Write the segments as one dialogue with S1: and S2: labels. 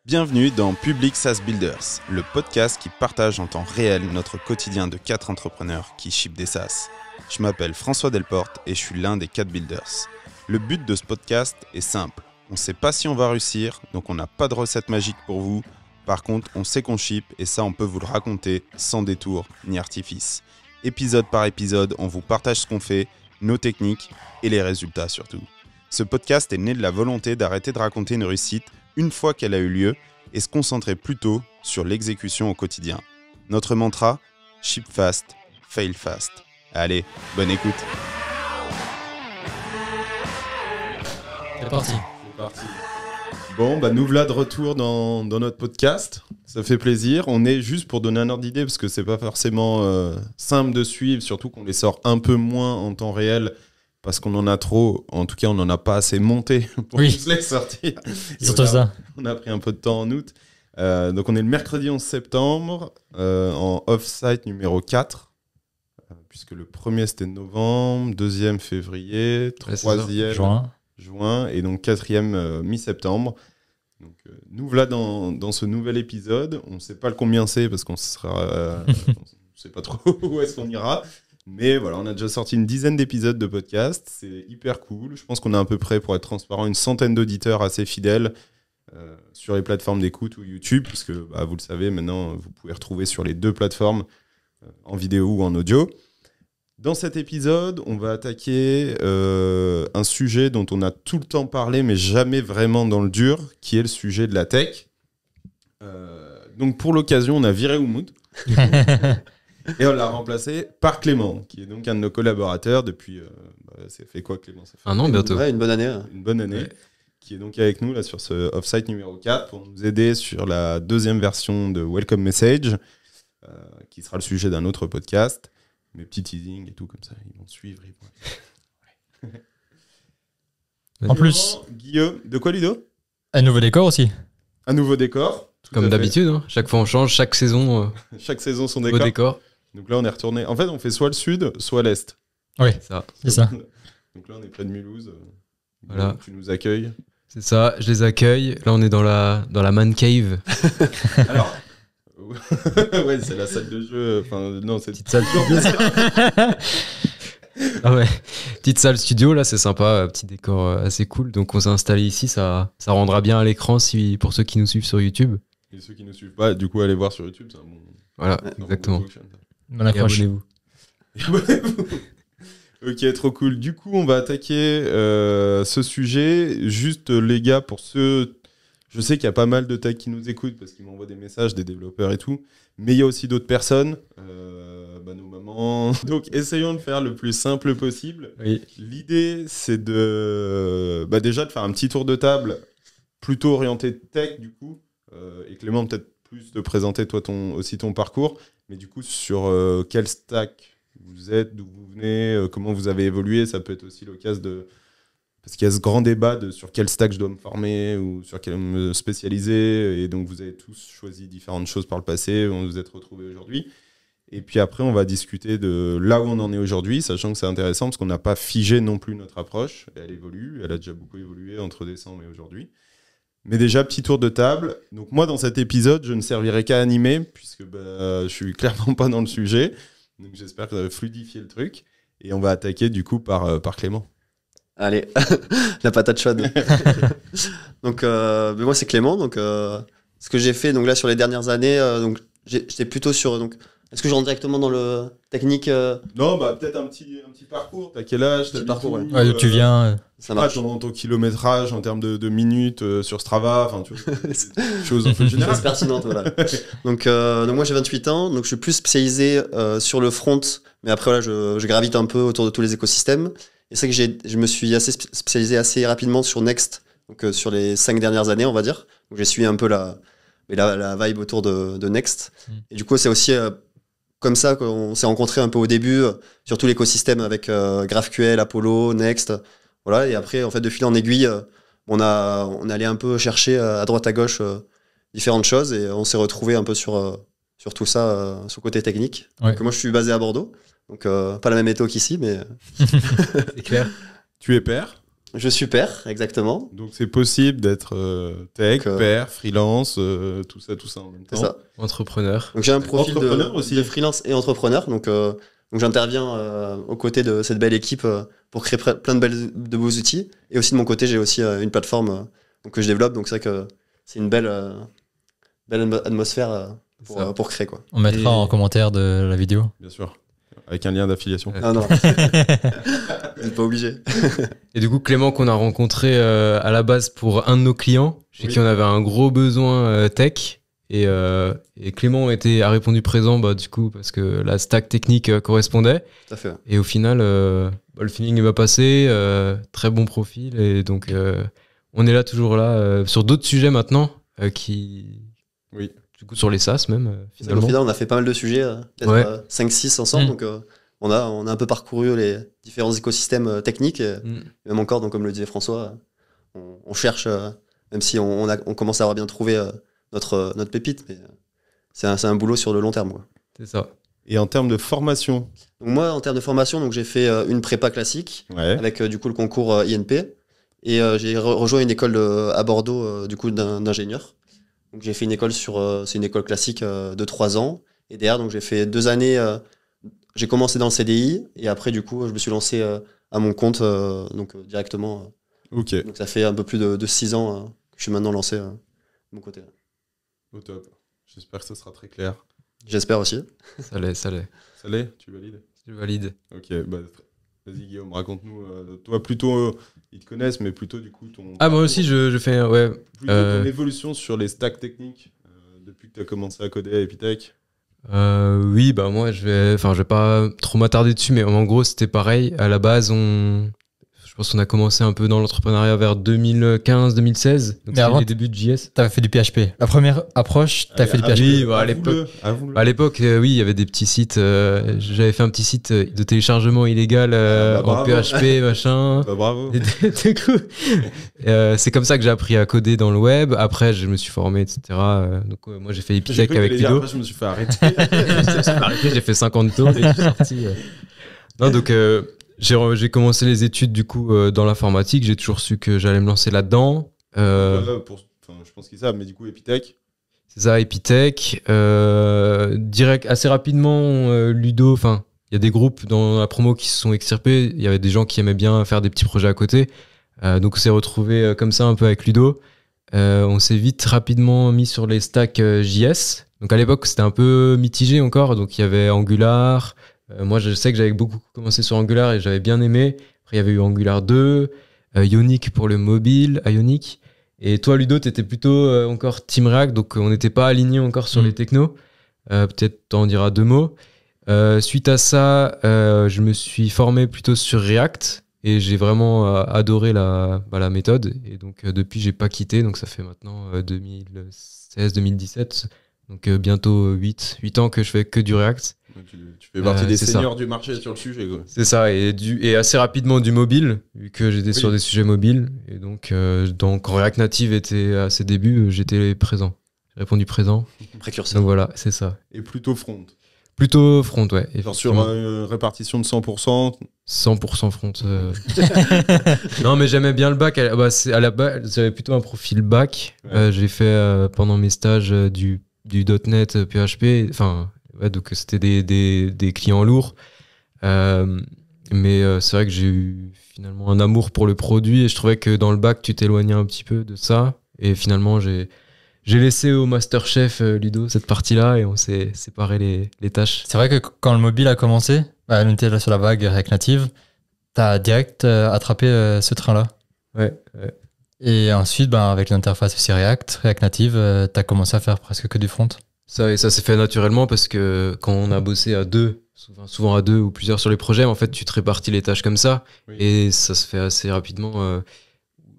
S1: Bienvenue dans Public SaaS Builders, le podcast qui partage en temps réel notre quotidien de 4 entrepreneurs qui ship des SaaS. Je m'appelle François Delporte et je suis l'un des 4 builders. Le but de ce podcast est simple. On ne sait pas si on va réussir, donc on n'a pas de recette magique pour vous. Par contre, on sait qu'on ship et ça, on peut vous le raconter sans détour ni artifice. Épisode par épisode, on vous partage ce qu'on fait, nos techniques et les résultats surtout. Ce podcast est né de la volonté d'arrêter de raconter une réussite une fois qu'elle a eu lieu et se concentrer plutôt sur l'exécution au quotidien. Notre mantra, ship fast, fail fast. Allez, bonne écoute.
S2: C'est parti.
S1: Bon, nous voilà de retour dans notre podcast. Ça fait plaisir. On est juste pour donner un ordre d'idée parce que c'est pas forcément simple de suivre, surtout qu'on les sort un peu moins en temps réel parce qu'on en a trop. En tout cas, on n'en a pas assez monté pour tous les sortir.
S2: Surtout ça.
S1: On a pris un peu de temps en août. Donc, on est le mercredi 11 septembre en off-site numéro 4. Puisque le premier, c'était novembre, deuxième, février, troisième, juin, et donc quatrième, mi-septembre. Donc, nous voilà dans ce nouvel épisode. On ne sait pas le combien c'est parce qu'on sera, on ne sait pas trop où est-ce qu'on ira. Mais voilà, on a déjà sorti une dizaine d'épisodes de podcast. C'est hyper cool. Je pense qu'on a à peu près, pour être transparent, une centaine d'auditeurs assez fidèles sur les plateformes d'écoute ou YouTube, puisque vous le savez, maintenant, vous pouvez retrouver sur les deux plateformes, en vidéo ou en audio. Dans cet épisode, on va attaquer un sujet dont on a tout le temps parlé, mais jamais vraiment dans le dur, qui est le sujet de la tech. Donc pour l'occasion, on a viré Oumoud. Et on l'a remplacé par Clément, qui est donc un de nos collaborateurs depuis... ça fait quoi, Clément? Ça fait
S3: un an bientôt.
S4: Ouais, une bonne année.
S1: Une bonne année. Ouais. Qui est donc avec nous là, sur ce offsite numéro 4 pour nous aider sur la deuxième version de Welcome Message, qui sera le sujet d'un autre podcast. Mes petits teasings et tout comme ça, ils vont suivre.
S2: En plus,
S1: Guillaume, de quoi Ludo?
S2: Un nouveau décor aussi.
S1: Un nouveau décor.
S3: Comme d'habitude, hein. Chaque fois on change, chaque saison.
S1: Chaque saison son
S3: décor.
S1: décor. Donc là on est retourné. En fait, on fait soit le sud, soit l'est.
S2: Oui,
S3: c'est
S2: ça.
S1: Donc là on est près de Mulhouse.
S3: Voilà.
S1: Tu nous accueilles.
S3: C'est ça, je les accueille. Là on est dans la man cave.
S1: Alors. Ouais, c'est la salle de jeu. Enfin, non, c'est
S3: petite salle studio. Ah ouais, petite salle studio, là c'est sympa, petit décor assez cool. Donc on s'est installé ici, ça rendra bien à l'écran pour ceux qui nous suivent sur YouTube.
S1: Et ceux qui ne nous suivent pas, du coup, allez voir sur YouTube. C'est un bon...
S3: Voilà, exactement.
S2: Bon accroche.
S3: Abonnez-vous.
S1: Ok, trop cool. Du coup, on va attaquer ce sujet. Juste, les gars, pour ceux... Je sais qu'il y a pas mal de tech qui nous écoutent parce qu'ils m'envoient des messages, des développeurs et tout. Mais il y a aussi d'autres personnes, nos mamans. Donc, essayons de faire le plus simple possible.
S3: Oui.
S1: L'idée, c'est déjà de faire un petit tour de table plutôt orienté tech, du coup. Et Clément, peut-être plus de présenter toi aussi ton parcours. Mais du coup, sur quel stack vous êtes, d'où vous venez, comment vous avez évolué. Ça peut être aussi l'occasion de... Parce qu'il y a ce grand débat sur quel stack je dois me former ou sur quel me spécialiser. Et donc, vous avez tous choisi différentes choses par le passé. Vous vous êtes retrouvés aujourd'hui. Et puis après, on va discuter de là où on en est aujourd'hui, sachant que c'est intéressant parce qu'on n'a pas figé non plus notre approche. Elle évolue. Elle a déjà beaucoup évolué entre décembre et aujourd'hui. Mais déjà, petit tour de table. Donc moi, dans cet épisode, je ne servirai qu'à animer puisque je suis clairement pas dans le sujet. Donc j'espère que ça va fluidifier le truc. Et on va attaquer du coup par Clément.
S4: Allez, la patate chaude. Donc, moi, c'est Clément. Donc, ce que j'ai fait donc, là, sur les dernières années, j'étais plutôt sur... Donc, est-ce que je rentre directement dans le technique
S1: Non, peut-être un petit parcours. T'as quel âge?
S4: Petit parcours, ouais.
S2: Ouais, tu viens.
S4: Ça marche.
S1: Ton kilométrage en termes de minutes sur Strava, enfin, tu vois, des choses un peu générales.
S4: C'est pertinent, voilà. Donc, moi, j'ai 28 ans, donc je suis plus spécialisé sur le front, mais après, voilà, je gravite un peu autour de tous les écosystèmes. Et c'est que je me suis assez spécialisé assez rapidement sur Next, donc sur les 5 dernières années, on va dire. Donc, j'ai suivi un peu la vibe autour de Next. Et du coup, c'est aussi comme ça qu'on s'est rencontrés un peu au début, sur tout l'écosystème avec GraphQL, Apollo, Next. Voilà. Et après, en fait, de fil en aiguille, on allait un peu chercher à droite à gauche différentes choses et on s'est retrouvés un peu sur tout ça, sur le côté technique.
S2: Ouais.
S4: Donc, moi, je suis basé à Bordeaux. Donc, pas la même météo qu'ici, mais...
S3: C'est clair.
S1: Tu es père?
S4: Je suis pair, exactement.
S1: Donc c'est possible d'être tech,
S4: Donc,
S1: pair, freelance, tout ça en même temps.
S4: C'est ça.
S3: Entrepreneur.
S4: Donc j'ai un profil
S1: Entrepreneur aussi.
S4: de freelance et entrepreneur. Donc j'interviens aux côtés de cette belle équipe pour créer plein de beaux outils. Et aussi de mon côté, j'ai aussi une plateforme que je développe. Donc c'est vrai que c'est une belle atmosphère pour créer, quoi.
S2: On mettra en commentaire de la vidéo.
S1: Bien sûr. Avec un lien d'affiliation.
S4: Ah non, vous n'êtes pas obligé.
S3: Et du coup, Clément, qu'on a rencontré à la base pour un de nos clients, chez qui on avait un gros besoin tech. Et Clément a répondu présent, du coup, parce que la stack technique correspondait.
S4: Tout à fait.
S3: Et au final, le feeling va passer, très bon profil. Et donc, on est là, toujours là, sur d'autres sujets maintenant,
S1: Oui.
S3: du coup, sur les SaaS même,
S4: Au
S3: finalement.
S4: final, on a fait pas mal de sujets, peut-être 5-6 ensemble. Donc on a un peu parcouru les différents écosystèmes techniques. Et même encore, donc, comme le disait François, on cherche, même si on commence à avoir bien trouvé notre pépite, mais c'est un boulot sur le long terme, quoi.
S3: C'est ça.
S1: Et en termes de formation,
S4: Donc moi, en termes de formation, donc j'ai fait une prépa classique avec du coup le concours INP, et j'ai rejoint une école à Bordeaux du coup d'ingénieur. Donc j'ai fait une école c'est une école classique de 3 ans, et derrière donc j'ai fait 2 années. J'ai commencé dans le CDI, et après du coup je me suis lancé à mon compte donc directement.
S1: ok,
S4: Donc ça fait un peu plus de 6 ans que je suis maintenant lancé de mon côté.
S1: au top. J'espère que ça sera très clair.
S4: J'espère aussi.
S3: Ça l'est.
S1: Ça l'est? Tu valides?
S3: Je valide.
S1: Ok, vas-y Guillaume, raconte-nous. Toi, plutôt, ils te connaissent, mais plutôt du coup ton...
S3: Ah, moi aussi, je fais... Ouais.
S1: Plutôt ton évolution sur les stacks techniques depuis que tu as commencé à coder à Epitech.
S3: Oui, moi, je vais pas trop m'attarder dessus, mais en gros, c'était pareil. À la base, je pense qu'on a commencé un peu dans l'entrepreneuriat vers 2015-2016. Donc,
S2: Mais avant,
S3: les débuts de JS.
S2: T'avais fait du PHP. La première approche, t'as fait du PHP.
S3: Oui, à l'époque, oui, il y avait des petits sites. J'avais fait un petit site de téléchargement illégal en
S1: bravo.
S3: PHP, machin.
S1: Bravo.
S3: Du coup, c'est comme ça que j'ai appris à coder dans le web. Après, je me suis formé, etc. Donc, moi, j'ai fait Epitech avec Ludo.
S1: Après, je me suis fait arrêter.
S3: J'ai fait 50 tours et je suis sorti. Non, donc j'ai commencé les études du coup dans l'informatique. J'ai toujours su que j'allais me lancer là-dedans.
S1: Je pense qu'ils savent, mais du coup, Epitech.
S3: C'est ça, Epitech. Direct, assez rapidement, Ludo. Enfin, il y a des groupes dans la promo qui se sont extirpés. Il y avait des gens qui aimaient bien faire des petits projets à côté. Donc on s'est retrouvés comme ça un peu avec Ludo. On s'est vite rapidement mis sur les stacks JS. Donc à l'époque, c'était un peu mitigé encore. Donc il y avait Angular. Moi, je sais que j'avais beaucoup commencé sur Angular et j'avais bien aimé. Après, il y avait eu Angular 2, Ionic pour le mobile, Ionic. Et toi, Ludo, t'étais plutôt encore Team React, donc on n'était pas alignés encore sur les technos. Peut-être t'en diras 2 mots. Suite à ça, je me suis formé plutôt sur React et j'ai vraiment adoré la méthode. Et donc depuis, j'ai pas quitté. Donc ça fait maintenant 2016-2017. Donc bientôt 8 ans que je fais que du React.
S1: Tu fais partie des
S3: c'est
S1: seniors du marché sur le sujet, quoi.
S3: C'est ça, et assez rapidement du mobile, vu que j'étais sur des sujets mobiles. Et donc quand React Native était à ses débuts, j'étais présent. J'ai répondu présent.
S4: Précurseur.
S3: Donc voilà, c'est ça.
S1: Et plutôt front.
S3: Plutôt front, ouais.
S1: Genre sur une répartition de 100%.
S3: 100% front. Non, mais j'aimais bien le bac. À la base, j'avais plutôt un profil bac.
S1: Ouais.
S3: J'ai fait pendant mes stages du .NET, PHP. Enfin, ouais, donc c'était des clients lourds. Mais c'est vrai que j'ai eu finalement un amour pour le produit et je trouvais que dans le bac, tu t'éloignais un petit peu de ça. Et finalement, j'ai laissé au Masterchef Ludo cette partie-là et on s'est séparé les tâches.
S2: C'est vrai que quand le mobile a commencé, on était là sur la vague React Native, t'as direct attrapé ce train-là.
S3: Ouais.
S2: Et ensuite, avec l'interface aussi React Native, t'as commencé à faire presque que du front.
S3: Ça s'est fait naturellement parce que quand on a bossé à deux, souvent à deux ou plusieurs sur les projets, en fait, tu te répartis les tâches comme ça et ça se fait assez rapidement.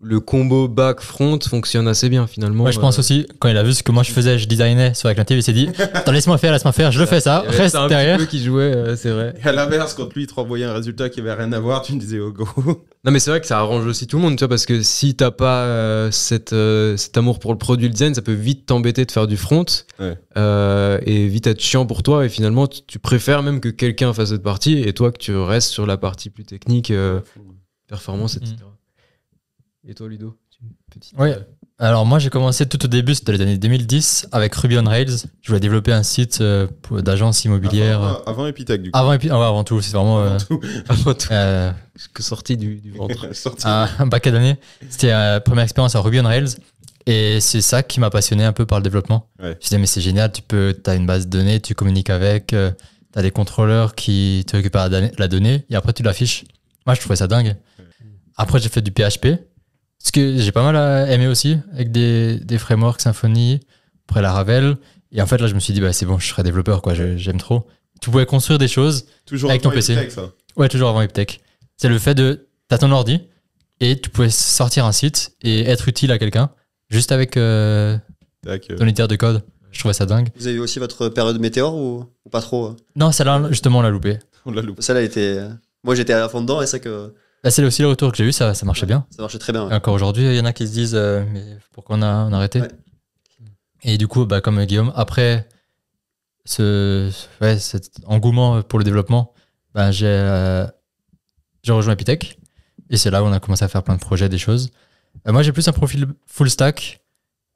S3: Le combo back-front fonctionne assez bien finalement.
S2: Moi, je pense aussi, quand il a vu ce que moi je faisais, je designais sur React Native, il s'est dit attends, laisse-moi faire, je le fais ça, reste derrière.
S3: Un petit peu qui jouait, c'est vrai.
S1: Et à l'inverse, quand lui il te renvoyait un résultat qui avait rien à voir, tu me disais oh go.
S3: Non, mais c'est vrai que ça arrange aussi tout le monde, tu vois, parce que si t'as pas cet amour pour le produit, le design, ça peut vite t'embêter de faire du front et vite être chiant pour toi. Et finalement, tu préfères même que quelqu'un fasse cette partie et toi que tu restes sur la partie plus technique, performance, etc. Et toi, Ludo? Petite...
S2: Ouais. Alors moi j'ai commencé tout au début, c'était les années 2010 avec Ruby on Rails. Je voulais développer un site d'agence immobilière.
S1: Avant Epitech du coup.
S2: Avant tout, c'est vraiment
S3: Avant tout. Que sorti du ventre.
S2: un paquet d'années. C'était première expérience en Ruby on Rails et c'est ça qui m'a passionné un peu par le développement.
S1: Ouais.
S2: Je me disais mais c'est génial, t'as une base de données, tu communiques avec, t'as des contrôleurs qui te récupèrent la donnée et après tu l'affiches. Moi je trouvais ça dingue. Après j'ai fait du PHP. Ce que j'ai pas mal aimé aussi, avec des frameworks Symfony, après la Ravel. Et en fait, là, je me suis dit, bah, c'est bon, je serai développeur, quoi, j'aime trop. Tu pouvais construire des choses
S1: Toujours
S2: avec ton
S1: avant
S2: PC.
S1: Epitech, ça.
S2: Ouais, toujours avant Epitech. C'est le fait t'as ton ordi et tu pouvais sortir un site et être utile à quelqu'un juste avec ton éditeur de code. Je trouvais ça dingue.
S4: Vous avez eu aussi votre période météore ou pas trop?
S2: Non, celle-là, justement, on l'a loupé.
S1: On l'a loupé.
S4: Celle-là était. Moi, j'étais à fond dedans et c'est que
S2: Là, c'est aussi le retour que j'ai eu, ça marchait bien.
S4: ça marchait très bien.
S2: Et
S4: Ouais.
S2: encore aujourd'hui, il y en a qui se disent, mais pourquoi on a arrêté?
S4: Ouais.
S2: Et du coup, bah, comme Guillaume, après cet engouement pour le développement, bah, j'ai rejoint Epitech. Et c'est là où on a commencé à faire plein de projets, des choses. Moi, j'ai plus un profil full stack.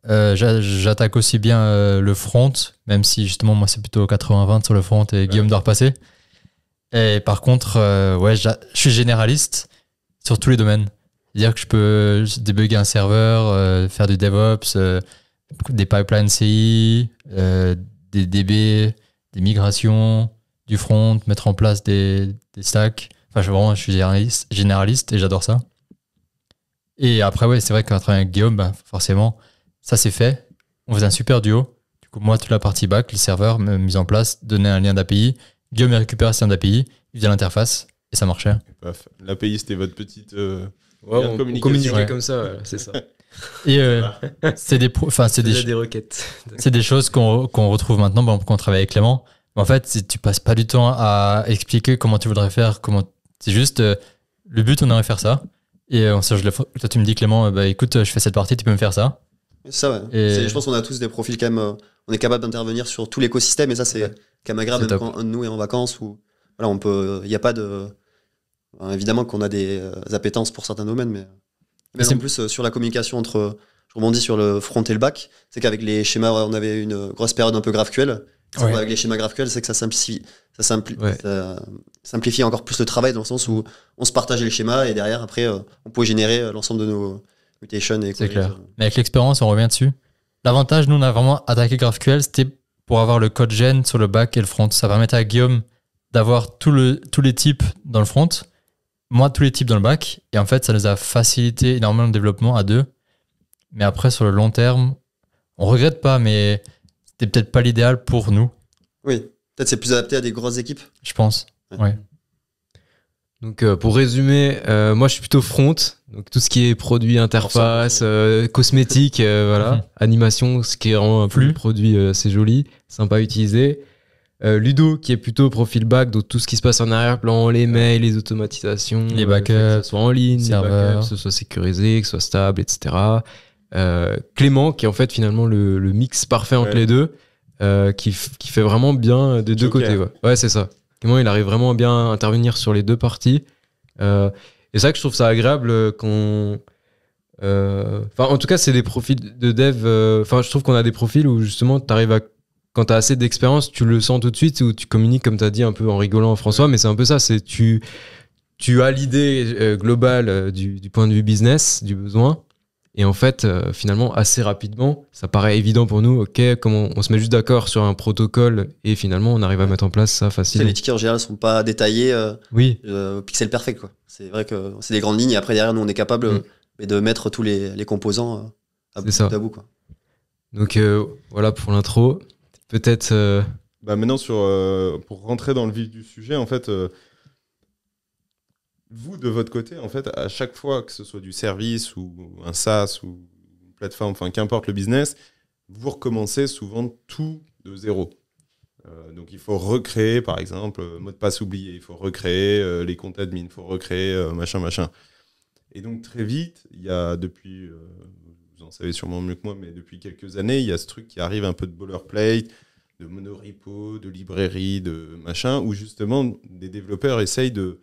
S2: J'attaque aussi bien le front, même si justement, moi, c'est plutôt 80-20 sur le front et Guillaume doit repasser. Et par contre, je suis généraliste sur tous les domaines. C'est-à-dire que je peux débugger un serveur, faire du DevOps, des pipelines CI, des DB, des migrations, du front, mettre en place des stacks. Enfin, je suis généraliste et j'adore ça. Et après, ouais, c'est vrai qu'en travaillant avec Guillaume, bah, forcément, ça c'est fait. On faisait un super duo. Du coup, moi, toute la partie back, les serveurs, mise en place, donner un lien d'API. Guillaume récupère un lien d'API, il faisait l'interface et ça marchait.
S1: L'API, c'était votre petite.
S3: On communiquait
S2: Ouais.
S3: comme ça, c'est ça.
S2: Et c'est des
S3: requêtes.
S2: c'est des choses qu'on retrouve maintenant quand on travaille avec Clément. Mais en fait, tu passes pas du temps à expliquer comment tu voudrais faire. C'est juste le but, on aimerait faire ça. Et toi, tu me dis, Clément, bah, écoute, je fais cette partie, tu peux me faire ça.
S4: Ça, ouais. Je pense qu'on a tous des profils quand même. On est capable d'intervenir sur tout l'écosystème et ça, c'est quand même agréable, même quand un de nous est en vacances ou voilà, on peut. Il n'y a pas de. Évidemment qu'on a des appétences pour certains domaines, mais en plus sur la communication entre. Je rebondis sur le front et le back. C'est qu'avec les schémas, on avait une grosse période un peu GraphQL.
S2: Ouais.
S4: Avec les schémas GraphQL, c'est que ça simplifie encore plus le travail dans le sens où on se partageait les schémas et derrière, après, on pouvait générer l'ensemble de nos mutations. Et
S2: c'est clair. Mais avec l'expérience, on revient dessus. L'avantage, nous, on a vraiment attaqué GraphQL, c'était pour avoir le code gen sur le back et le front. Ça permettait à Guillaume d'avoir tous les types dans le front, moi, tous les types dans le back. Et en fait, ça nous a facilité énormément le développement à deux. Mais après, sur le long terme, on regrette pas, mais c'était peut-être pas l'idéal pour nous.
S4: Oui, peut-être c'est plus adapté à des grosses équipes.
S2: Je pense. Ouais.
S3: Donc pour résumer, moi je suis plutôt front, donc tout ce qui est produit, interface, cosmétique, voilà, animation, ce qui rend un peu le produit assez joli, sympa à utiliser. Ludo qui est plutôt profil back, donc tout ce qui se passe en arrière-plan, les mails, les automatisations,
S2: les backups,
S3: que ce soit en ligne,
S2: serveurs,
S3: que ce soit sécurisé, que ce soit stable, etc. Clément qui est en fait finalement le mix parfait entre les deux, qui fait vraiment bien des deux côtés. Ouais, c'est ça. Clément, il arrive vraiment bien à intervenir sur les deux parties. Et c'est ça que je trouve ça agréable qu'on... en tout cas, c'est des profils de dev... je trouve qu'on a des profils où justement, t'arrives à... Quand t'as assez d'expérience, tu le sens tout de suite, où tu communiques, comme t'as dit, un peu en rigolant, François, mais c'est un peu ça, c'est tu as l'idée globale du point de vue business, du besoin, et en fait, finalement, assez rapidement, ça paraît évident pour nous, ok, comment on se met juste d'accord sur un protocole, et finalement, on arrive à mettre en place ça facilement.
S4: Les tickets en général sont pas détaillés,
S3: oui.
S4: Pixel perfect, quoi. C'est vrai que c'est des grandes lignes, et après, derrière, nous, on est capable de mettre tous les composants à bout, quoi.
S3: Donc, voilà pour l'intro. Peut-être...
S1: maintenant, pour rentrer dans le vif du sujet, en fait... Vous, de votre côté, en fait, à chaque fois que ce soit du service ou un SaaS ou une plateforme, enfin, qu'importe le business, vous recommencez souvent tout de zéro. Donc, il faut recréer, par exemple, mot de passe oublié, il faut recréer les comptes admin, il faut recréer machin. Et donc, très vite, il y a depuis, vous en savez sûrement mieux que moi, mais depuis quelques années, il y a ce truc qui arrive un peu de boilerplate, de monorepo, de librairie, de machin, où justement, des développeurs essayent de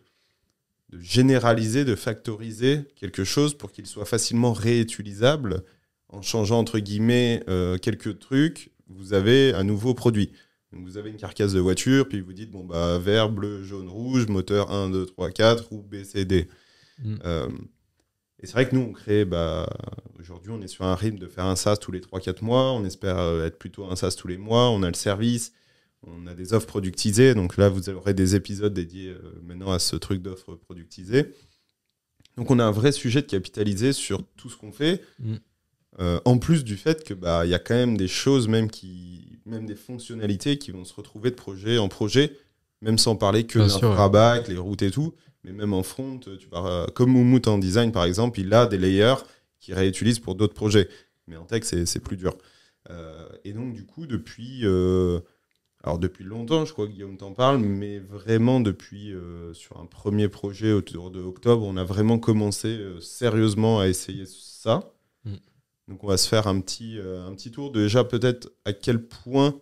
S1: de généraliser, de factoriser quelque chose pour qu'il soit facilement réutilisable. En changeant, entre guillemets, quelques trucs, vous avez un nouveau produit. Donc vous avez une carcasse de voiture, puis vous dites, bon, bah, vert, bleu, jaune, rouge, moteur 1, 2, 3, 4, ou B, C, D. Et c'est vrai que nous, on crée, aujourd'hui, on est sur un rythme de faire un SaaS tous les 3-4 mois. On espère être plutôt un SaaS tous les mois. On a le service, on a des offres productisées. Donc là, vous aurez des épisodes dédiés maintenant à ce truc d'offres productisées. Donc on a un vrai sujet de capitaliser sur tout ce qu'on fait. En plus du fait que y a quand même des choses, même des fonctionnalités qui vont se retrouver de projet en projet, même sans parler que d'infra-back, les routes et tout. Mais même en front, comme Moumout en design, par exemple, il a des layers qu'il réutilise pour d'autres projets. Mais en tech, c'est plus dur. Et donc, du coup, depuis longtemps, je crois que Guillaume t'en parle, mais vraiment depuis, sur un premier projet autour de octobre, on a vraiment commencé sérieusement à essayer ça. Donc, on va se faire un petit tour de déjà peut-être à quel point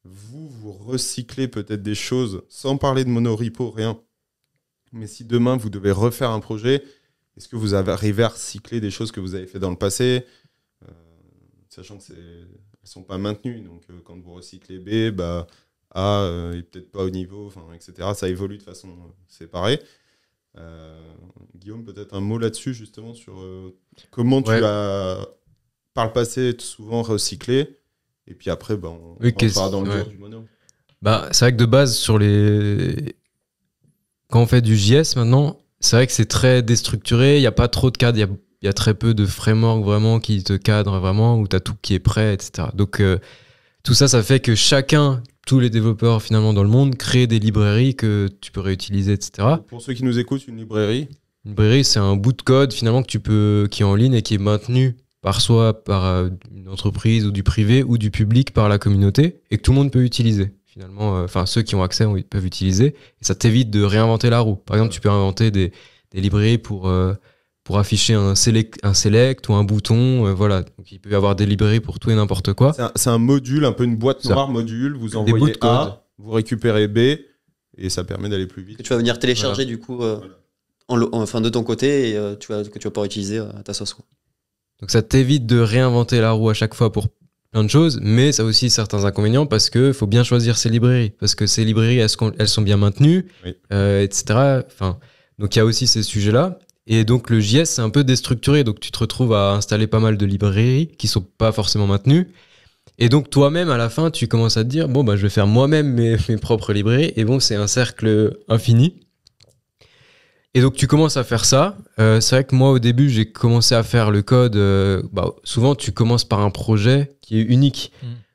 S1: vous recyclez peut-être des choses, sans parler de monorepo, rien. Mais si demain, vous devez refaire un projet, est-ce que vous arrivez à recycler des choses que vous avez fait dans le passé, sachant que elles ne sont pas maintenues. Donc, quand vous recyclez B, A est peut-être pas au niveau, etc. Ça évolue de façon séparée. Guillaume, peut-être un mot là-dessus, justement, sur comment tu as, par le passé, souvent recyclé. Et puis après, on part dans le dur du mono.
S3: C'est vrai que de base, quand on fait du JS maintenant, c'est vrai que c'est très déstructuré, il n'y a pas trop de cadres, il y a très peu de frameworks vraiment qui te cadrent vraiment, où tu as tout qui est prêt, etc. Donc tout ça, ça fait que tous les développeurs finalement dans le monde, créent des librairies que tu peux réutiliser, etc.
S1: Pour ceux qui nous écoutent, une librairie,
S3: c'est un bout de code finalement qui est en ligne et qui est maintenu soit par une entreprise ou du privé ou du public par la communauté et que tout le monde peut utiliser. Finalement, ceux qui ont accès peuvent utiliser et ça t'évite de réinventer la roue. Par exemple, tu peux inventer des librairies pour afficher un select ou un bouton, voilà. Donc il peut y avoir des librairies pour tout et n'importe quoi.
S1: C'est un module, un peu une boîte noire module, vous envoyez A, vous récupérez B et ça permet d'aller plus vite.
S4: Que tu vas venir télécharger du coup de ton côté et que tu vas pouvoir utiliser à ta sauce.
S3: Donc ça t'évite de réinventer la roue à chaque fois pour plein de choses, mais ça a aussi certains inconvénients parce que faut bien choisir ses librairies, parce que ces librairies elles sont bien maintenues, etc. Donc il y a aussi ces sujets-là, et donc le JS c'est un peu déstructuré, donc tu te retrouves à installer pas mal de librairies qui sont pas forcément maintenues, et donc toi-même à la fin tu commences à te dire je vais faire moi-même mes propres librairies, et c'est un cercle infini. Et donc tu commences à faire ça. C'est vrai que moi au début j'ai commencé à faire le code. Souvent tu commences par un projet qui est unique.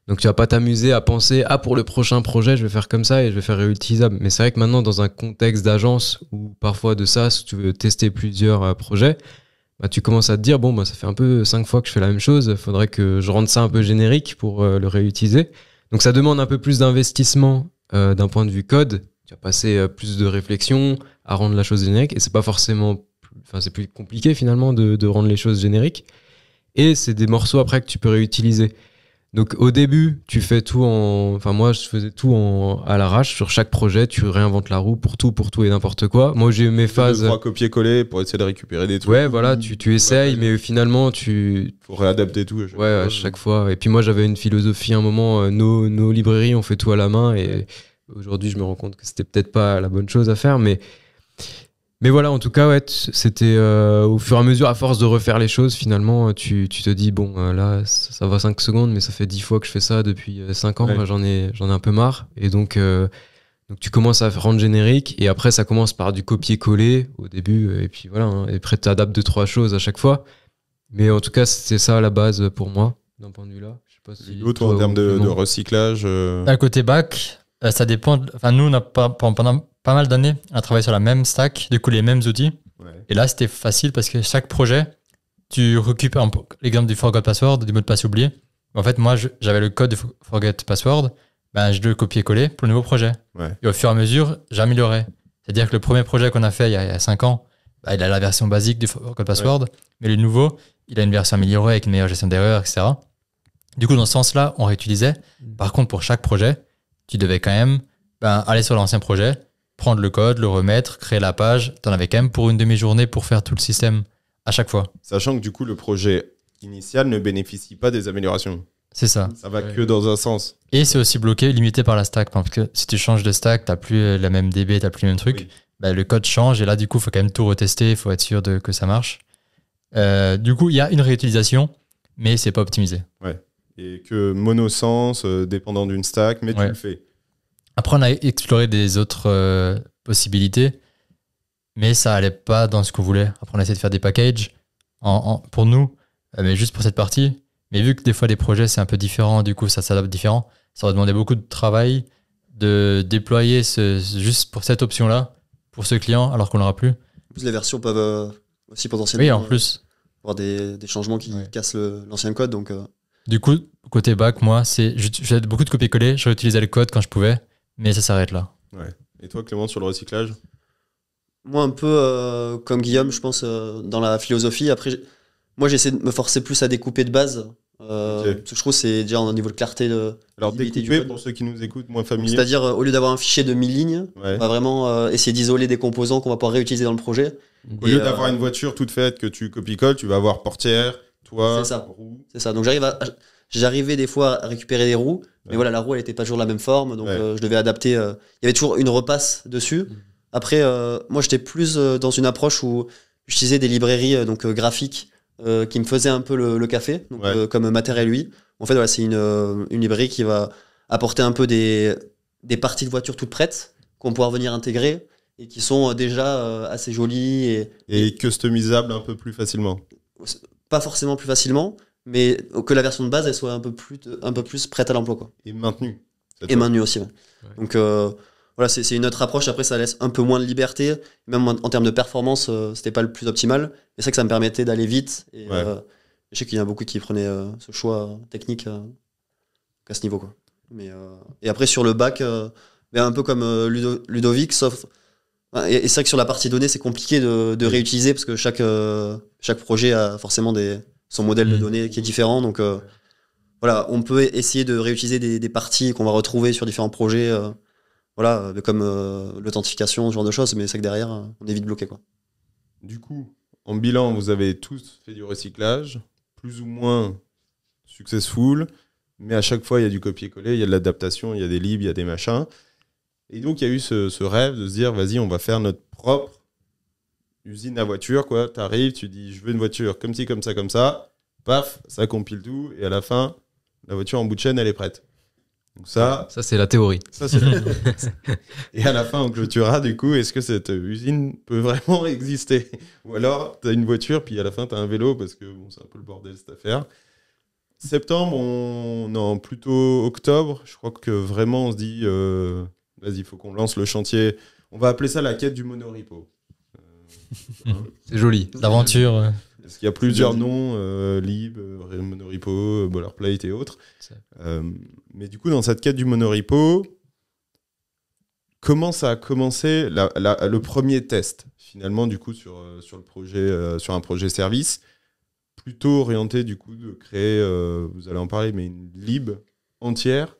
S3: Donc tu vas pas t'amuser à penser pour le prochain projet je vais faire comme ça et je vais faire réutilisable. Mais c'est vrai que maintenant dans un contexte d'agence ou parfois de SaaS où tu veux tester plusieurs projets, tu commences à te dire ça fait un peu 5 fois que je fais la même chose. Faudrait que je rende ça un peu générique pour le réutiliser. Donc ça demande un peu plus d'investissement d'un point de vue code. Tu vas passer plus de réflexion à rendre la chose générique et c'est pas forcément c'est plus compliqué finalement de rendre les choses génériques, et c'est des morceaux après que tu peux réutiliser. Donc au début tu fais tout moi je faisais tout à l'arrache sur chaque projet, tu réinventes la roue pour tout et n'importe quoi. Moi j'ai eu mes phases
S1: 2-3 copier-coller pour essayer de récupérer des trucs.
S3: Voilà, tu essayes, mais finalement faut
S1: réadapter tout
S3: à chaque fois. Et puis moi j'avais une philosophie à un moment, nos librairies on fait tout à la main, et aujourd'hui je me rends compte que c'était peut-être pas la bonne chose à faire, mais voilà, en tout cas c'était au fur et à mesure, à force de refaire les choses, finalement tu te dis là ça va 5 secondes, mais ça fait 10 fois que je fais ça depuis 5 ans. J'en ai un peu marre, et donc tu commences à rendre générique, et après ça commence par du copier-coller au début, et puis voilà, et après tu adaptes 2-3 choses à chaque fois, mais en tout cas c'était ça à la base pour moi d'un point de vue là. Je sais pas si
S1: toi en termes de recyclage
S2: à côté bac, ça dépend. Nous on a pendant pas mal d'années à travailler sur la même stack, du coup les mêmes outils. Et là c'était facile parce que chaque projet, tu récupères l'exemple du forgot password, du mot de passe oublié. En fait, moi j'avais le code de forget password, je le copier-coller pour le nouveau projet. Et au fur et à mesure, j'améliorais. C'est-à-dire que le premier projet qu'on a fait il y a 5 ans, il a la version basique du forgot password, mais le nouveau, il a une version améliorée avec une meilleure gestion d'erreurs, etc. Du coup, dans ce sens-là, on réutilisait. Par contre, pour chaque projet, tu devais quand même aller sur l'ancien projet, prendre le code, le remettre, créer la page. T'en avais quand même pour une demi-journée pour faire tout le système à chaque fois.
S1: Sachant que du coup, le projet initial ne bénéficie pas des améliorations.
S2: C'est ça.
S1: Ça va que dans un sens.
S2: Et c'est aussi bloqué, limité par la stack. Parce que si tu changes de stack, t'as plus la même DB, t'as plus le même truc.
S1: Oui.
S2: Bah, le code change et là, du coup, il faut quand même tout retester. Il faut être sûr que ça marche. Du coup, il y a une réutilisation, mais c'est pas optimisé.
S1: Et que monosens, dépendant d'une stack, mais tu
S2: Ouais.
S1: le fais.
S2: Après, on a exploré des autres possibilités, mais ça allait pas dans ce qu'on voulait. Après, on a essayé de faire des packages pour nous, mais juste pour cette partie. Mais vu que des fois, les projets, c'est un peu différent, du coup, ça s'adapte différent, ça va demander beaucoup de travail de déployer juste pour cette option-là, pour ce client, alors qu'on l'aura plus.
S4: En plus, les versions peuvent aussi potentiellement
S2: Oui, en plus.
S4: avoir des changements qui
S2: Ouais.
S4: cassent l'ancien code. Donc,
S2: Du coup, côté back, moi, je faisais beaucoup de copier-coller, je réutilisais le code quand je pouvais, mais ça s'arrête là.
S1: Et toi, Clément, sur le recyclage?
S4: moi, un peu comme Guillaume, je pense, dans la philosophie. Après, moi, j'essaie de me forcer plus à découper de base.
S1: Ok.
S4: Parce que je trouve que c'est déjà au niveau de clarté.
S1: Alors,
S4: visibilité du
S1: découper,
S4: code.
S1: pour ceux qui nous écoutent, moins familiers.
S4: C'est-à-dire, au lieu d'avoir un fichier de 1000 lignes,
S1: Ouais.
S4: on va vraiment essayer d'isoler des composants qu'on va pouvoir réutiliser dans le projet.
S1: Au lieu
S4: Et,
S1: d'avoir une voiture toute faite que tu copies-colles, tu vas avoir portière, toit,
S4: C'est ça.
S1: roue.
S4: C'est ça. Donc, j'arrivais des fois à récupérer des roues, mais
S1: Ouais.
S4: voilà, la roue, elle n'était pas toujours de la même forme, donc
S1: Ouais.
S4: je devais adapter. Il y avait toujours une repasse dessus. Après, moi, j'étais plus dans une approche où j'utilisais des librairies graphiques qui me faisaient un peu le café, donc,
S1: Ouais.
S4: comme Matériel lui. En fait, voilà, c'est une librairie qui va apporter un peu des parties de voitures toutes prêtes qu'on va pouvoir venir intégrer et qui sont déjà assez jolies
S1: Et customisable un peu plus facilement.
S4: pas forcément plus facilement, mais que la version de base elle soit un peu plus prête à l'emploi, quoi.
S1: Et maintenu. C'est
S4: Et
S1: top.
S4: maintenue aussi. Ouais. Donc voilà, c'est une autre approche. Après, ça laisse un peu moins de liberté. Même en termes de performance, c'était pas le plus optimal. Mais c'est vrai que ça me permettait d'aller vite. Et,
S1: Ouais.
S4: je sais qu'il y en a beaucoup qui prenaient ce choix technique à ce niveau, quoi. Et après, sur le bac, un peu comme Ludovic, sauf. Et c'est vrai que sur la partie données, c'est compliqué de réutiliser parce que chaque projet a forcément son modèle de données qui est différent. Donc voilà, on peut essayer de réutiliser des parties qu'on va retrouver sur différents projets, comme l'authentification, ce genre de choses, mais c'est que derrière, on est vite bloqué, quoi.
S1: Du coup, en bilan, vous avez tous fait du recyclage, plus ou moins successful, mais à chaque fois, il y a du copier-coller, il y a de l'adaptation, il y a des libs, il y a des machins. Et donc, il y a eu ce rêve de se dire, vas-y, on va faire notre propre usine à voiture, quoi. T'arrives, tu dis, je veux une voiture comme ci, comme ça, paf, ça compile tout, et à la fin, la voiture en bout de chaîne, elle est prête. Donc ça
S3: c'est la théorie.
S1: c'est Et à la fin, on clôturera, du coup, est-ce que cette usine peut vraiment exister? Ou alors, tu as une voiture, puis à la fin, tu as un vélo, parce que bon, c'est un peu le bordel, cette affaire. Septembre, non, plutôt octobre, je crois que vraiment, on se dit, vas-y, il faut qu'on lance le chantier. On va appeler ça la quête du monorepo.
S3: C'est joli.
S2: L'aventure.
S1: Parce qu'il y a plusieurs noms, Lib, Monorepo, Boilerplate et autres. Mais du coup, dans cette quête du monorepo, comment ça a commencé le premier test, finalement, du coup, sur le projet, sur un projet service, plutôt orienté, du coup, de créer, vous allez en parler, mais une Lib entière.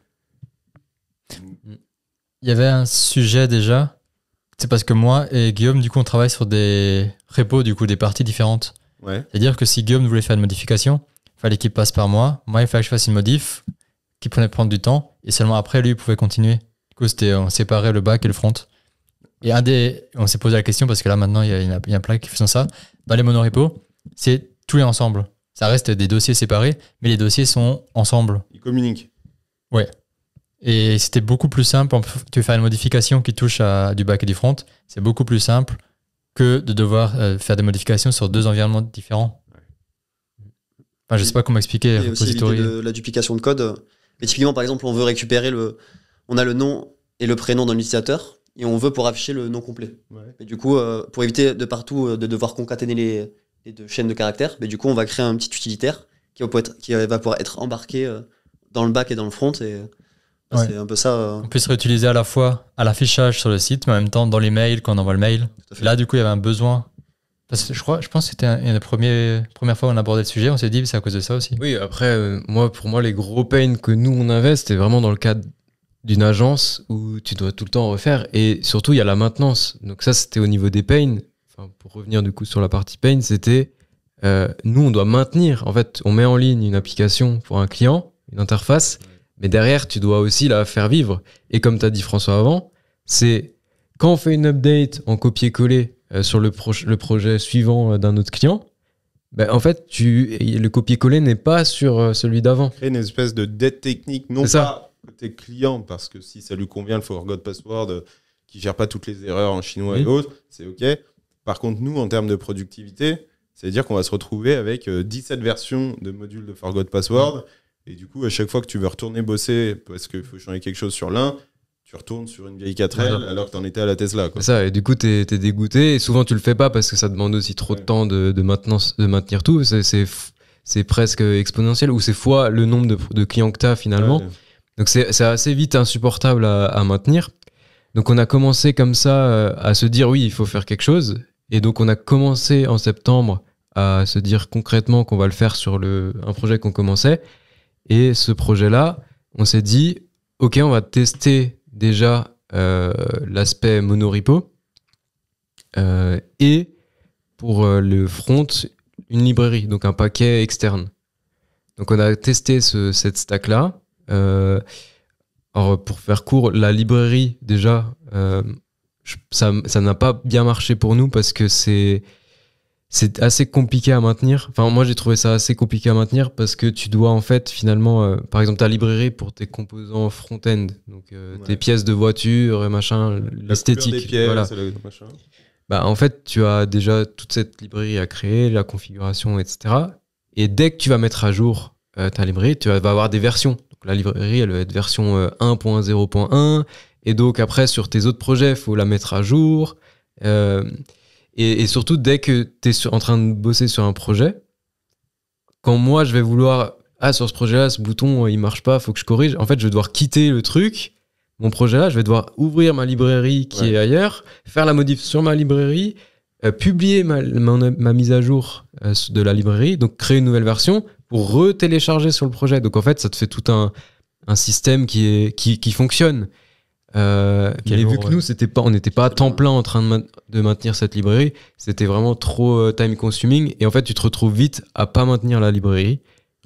S2: Il y avait un sujet déjà. C'est parce que moi et Guillaume, du coup, on travaille sur des repos, du coup, des parties différentes.
S1: Ouais.
S2: C'est-à-dire que si Guillaume voulait faire une modification, il fallait qu'il passe par moi. Moi, il fallait que je fasse une modif qui prenait prendre du temps. Et seulement après, lui, il pouvait continuer. Du coup, on séparait le back et le front. Et on s'est posé la question parce que là, maintenant, il y a plein qui font ça. Dans les monorepos, c'est tout est ensemble. Ça reste des dossiers séparés, mais les dossiers sont ensemble.
S1: Ils communiquent.
S2: Et c'était beaucoup plus simple. Tu veux faire une modification qui touche à du back et du front, c'est beaucoup plus simple que de devoir faire des modifications sur deux environnements différents. Enfin, je sais pas comment expliquer.
S4: Et aussi
S2: Repository.
S4: éviter la duplication de code. Mais typiquement, par exemple, on veut récupérer on a le nom et le prénom d'un utilisateur et on veut pour afficher le nom complet.
S1: Ouais.
S4: Et du coup, pour éviter de partout de devoir concaténer les deux chaînes de caractères, mais du coup, on va créer un petit utilitaire qui va pouvoir être embarqué dans le back et dans le front. Et
S2: Ouais.
S4: c'est un peu ça.
S2: On peut se réutiliser à la fois à l'affichage sur le site, mais en même temps dans les mails quand on envoie le mail.
S4: Tout à fait.
S2: Là, du coup, il y avait un besoin. Parce que je pense que c'était une des premières fois où on abordait le sujet. On s'est dit, c'est à cause de ça aussi.
S3: Oui, après, pour moi, les gros pains que nous, on avait, c'était vraiment dans le cadre d'une agence où tu dois tout le temps refaire. Et surtout, il y a la maintenance. Donc ça, c'était au niveau des pains. Enfin, pour revenir du coup sur la partie pain, c'était nous, on doit maintenir. En fait, on met en ligne une application pour un client, une interface, mais derrière, tu dois aussi la faire vivre. Et comme tu as dit François avant, c'est quand on fait une update en copier-coller sur le projet suivant d'un autre client, ben, en fait, le copier-coller n'est pas sur celui d'avant.
S1: Créer une espèce de dette technique, non pas côté client, parce que si ça lui convient le forgot password qui gère pas toutes les erreurs en chinois et autres, c'est OK. Par contre, nous, en termes de productivité, c'est-à-dire qu'on va se retrouver avec 17 versions de modules de forgot password. Et du coup, à chaque fois que tu veux retourner bosser parce qu'il faut changer quelque chose sur l'un, tu retournes sur une vieille 4L alors que tu en étais à la Tesla. Quoi.
S3: C'est ça, et du coup, t'es dégoûté. Et souvent, tu le fais pas parce que ça demande aussi trop de temps de maintenance, de maintenir tout. C'est presque exponentiel, ou c'est fois le nombre de clients que tu as finalement. Ouais. Donc, c'est assez vite insupportable à maintenir. Donc, on a commencé comme ça à se dire, oui, il faut faire quelque chose. Et donc, on a commencé en septembre à se dire concrètement qu'on va le faire sur un projet qu'on commençait. Et ce projet-là, on s'est dit, OK, on va tester déjà l'aspect monorepo et pour le front, une librairie, donc un paquet externe. Donc, on a testé cette stack-là. Alors, pour faire court, la librairie, déjà, ça n'a pas bien marché pour nous parce que c'est assez compliqué à maintenir. Enfin, moi, j'ai trouvé ça assez compliqué à maintenir parce que tu dois, en fait, finalement, par exemple, ta librairie pour tes composants front-end, donc tes pièces de voiture et machin, l'esthétique.
S1: Des pièces,
S3: voilà.
S1: Machin.
S3: Bah, en fait, tu as déjà toute cette librairie à créer, la configuration, etc. Et dès que tu vas mettre à jour ta librairie, tu vas avoir des versions. Donc, la librairie, elle va être version 1.0.1. Et donc, après, sur tes autres projets, il faut la mettre à jour. Et surtout, dès que tu es en train de bosser sur un projet, quand moi, je vais vouloir... Ah, sur ce projet-là, ce bouton, il marche pas, faut que je corrige. En fait, je vais devoir quitter le truc, mon projet-là, je vais devoir ouvrir ma librairie qui est ailleurs, faire la modif sur ma librairie, publier ma mise à jour de la librairie, donc créer une nouvelle version pour retélécharger sur le projet. Donc, en fait, ça te fait tout un système qui fonctionne. Mais vu que nous, on n'était pas à temps plein en train de maintenir cette librairie, c'était vraiment trop time consuming, et en fait tu te retrouves vite à pas maintenir la librairie,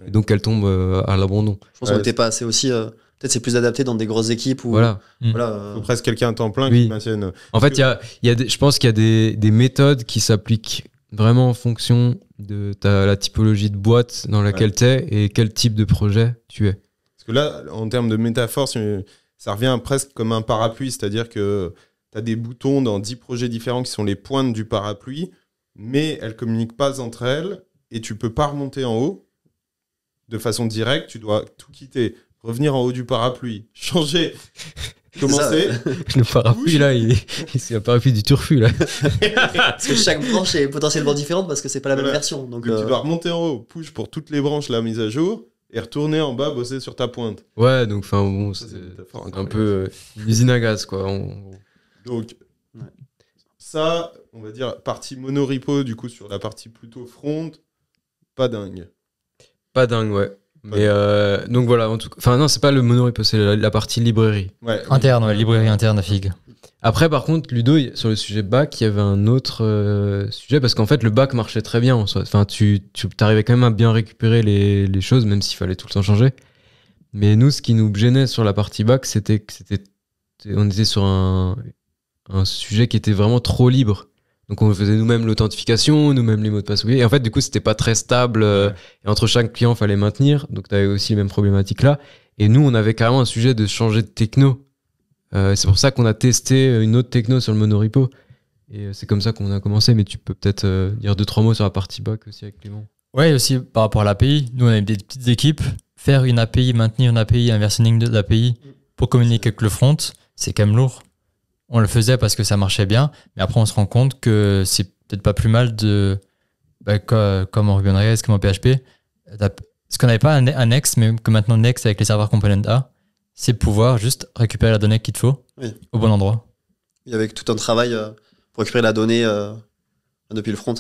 S3: et donc elle tombe à l'abandon.
S4: Je pense qu'on n'était pas assez aussi. Peut-être c'est plus adapté dans des grosses équipes où
S3: voilà.
S4: Faut
S1: presque quelqu'un à temps plein qui maintienne.
S3: En fait, je pense qu'il y a des méthodes qui s'appliquent vraiment en fonction de la typologie de boîte dans laquelle tu es et quel type de projet tu es.
S1: Parce que là, en termes de métaphore, ça revient presque comme un parapluie, c'est-à-dire que tu as des boutons dans 10 projets différents qui sont les pointes du parapluie, mais elles ne communiquent pas entre elles, et tu ne peux pas remonter en haut de façon directe, tu dois tout quitter, revenir en haut du parapluie, changer, commencer.
S3: Le parapluie, là, c'est un parapluie du turfu, là.
S4: Parce que chaque branche est potentiellement différente parce que c'est pas la même version. Donc
S1: tu dois remonter en haut, push pour toutes les branches, la mise à jour, et retourner en bas, bosser sur ta pointe.
S3: Ouais, donc enfin bon, c'est un peu une usine à gaz, quoi.
S1: Donc, ça, on va dire, partie monorepo, du coup, sur la partie plutôt front, pas dingue.
S3: Pas dingue, ouais. Mais donc voilà, en tout cas, enfin non, c'est pas le monorepo, c'est la partie librairie.
S2: Ouais, interne, librairie interne à Fig.
S3: Après, par contre, Ludo, sur le sujet back, il y avait un autre sujet, parce qu'en fait, le back marchait très bien en soi. Enfin, tu arrivais quand même à bien récupérer les choses, même s'il fallait tout le temps changer. Mais nous, ce qui nous gênait sur la partie back, c'était on était sur un sujet qui était vraiment trop libre. Donc, on faisait nous-mêmes l'authentification, nous-mêmes les mots de passe oubliés. Et en fait, du coup, c'était pas très stable. Et entre chaque client, il fallait maintenir. Donc, tu avais aussi les mêmes problématiques là. Et nous, on avait carrément un sujet de changer de techno. C'est pour ça qu'on a testé une autre techno sur le monorepo. Et c'est comme ça qu'on a commencé. Mais tu peux peut-être dire 2-3 mots sur la partie back aussi avec Clément.
S2: Ouais, aussi par rapport à l'API. Nous, on avait des petites équipes. Faire une API, maintenir une API, un versionning de l'API pour communiquer avec le front, c'est quand même lourd. On le faisait parce que ça marchait bien. Mais après, on se rend compte que c'est peut-être pas plus mal comme en Ruby on Rails, comme en PHP. Parce qu'on n'avait pas un Next, mais que maintenant Next avec les serveurs component A, c'est pouvoir juste récupérer la donnée qu'il te faut au bon endroit.
S4: Il y avait tout un travail pour récupérer la donnée depuis le front.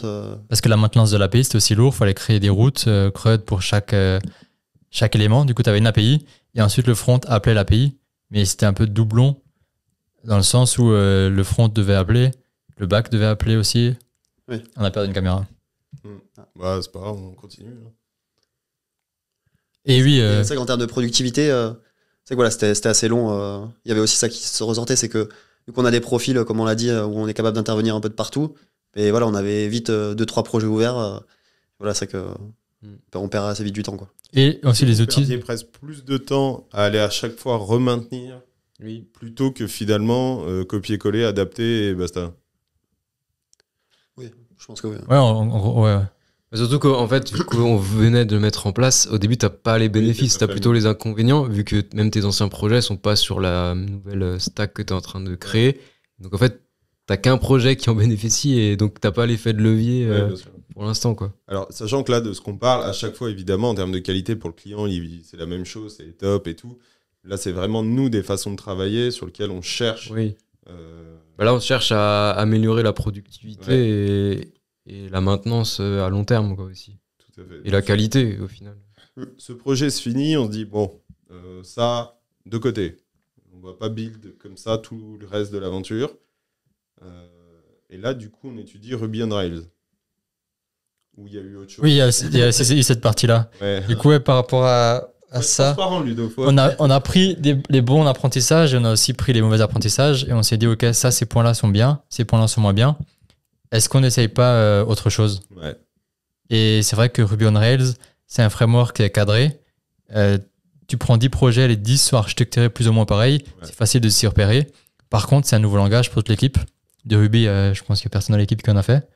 S2: Parce que la maintenance de l'API, c'était aussi lourd. Il fallait créer des routes CRUD pour chaque élément. Du coup, tu avais une API et ensuite le front appelait l'API. mais c'était un peu doublon, dans le sens où le front devait appeler, le back devait appeler aussi.
S4: Oui.
S2: On a perdu une caméra.
S1: Ouais, c'est pas grave, on continue.
S2: Et oui,
S4: C'est vrai qu'en termes de productivité, c'est que voilà, c'était assez long. Il y avait aussi ça qui se ressortait, c'est que vu qu'on a des profils, comme on l'a dit, où on est capable d'intervenir un peu de partout, et voilà, on avait vite 2-3 projets ouverts. Voilà, c'est que on perd assez vite du temps, quoi.
S2: et aussi les
S1: Vous
S2: outils.
S1: perdiez presque plus de temps à aller à chaque fois remaintenir plutôt que finalement copier-coller, adapter et basta.
S4: Oui, je pense que oui.
S2: Ouais, en gros, ouais.
S3: Mais surtout qu'en fait, vu qu'on venait de le mettre en place, au début, t'as pas les bénéfices,
S1: t'as
S3: t'as
S1: pas
S3: plutôt les inconvénients, vu que même tes anciens projets sont pas sur la nouvelle stack que t'es en train de créer. Donc en fait, t'as qu'un projet qui en bénéficie et donc t'as pas l'effet de levier
S1: Ouais, bien sûr.
S3: pour l'instant, quoi.
S1: Alors, sachant que là, de ce qu'on parle, à chaque fois, évidemment, en termes de qualité pour le client, c'est la même chose, c'est top et tout. Là, c'est vraiment nous des façons de travailler sur lesquelles on cherche.
S3: Oui.
S1: euh,
S3: Bah là, on cherche à améliorer la productivité et la maintenance à long terme, quoi, aussi.
S1: tout à fait.
S3: Et la qualité, au final.
S1: Ce projet se finit, on se dit, bon, ça, de côté. On va pas build comme ça tout le reste de l'aventure. Et là, du coup, on étudie Ruby on Rails. Où il y a eu autre chose.
S2: Oui, il y a eu cette partie-là.
S1: Ouais.
S2: Du coup, ouais, par rapport à
S1: Faut être
S2: ça,
S1: transparent, Ludo, faut-
S2: on a pris les bons apprentissages et on a aussi pris les mauvais apprentissages et on s'est dit, ok, ça, ces points-là sont bien, ces points-là sont moins bien. Est-ce qu'on n'essaye pas autre chose?
S1: Ouais.
S2: Et c'est vrai que Ruby on Rails, c'est un framework qui est cadré. Tu prends 10 projets, les 10 sont architecturés plus ou moins pareil.
S1: Ouais.
S2: C'est facile de s'y repérer. Par contre, c'est un nouveau langage pour toute l'équipe. De Ruby, je pense qu'il n'y a personne dans l'équipe qui en a fait.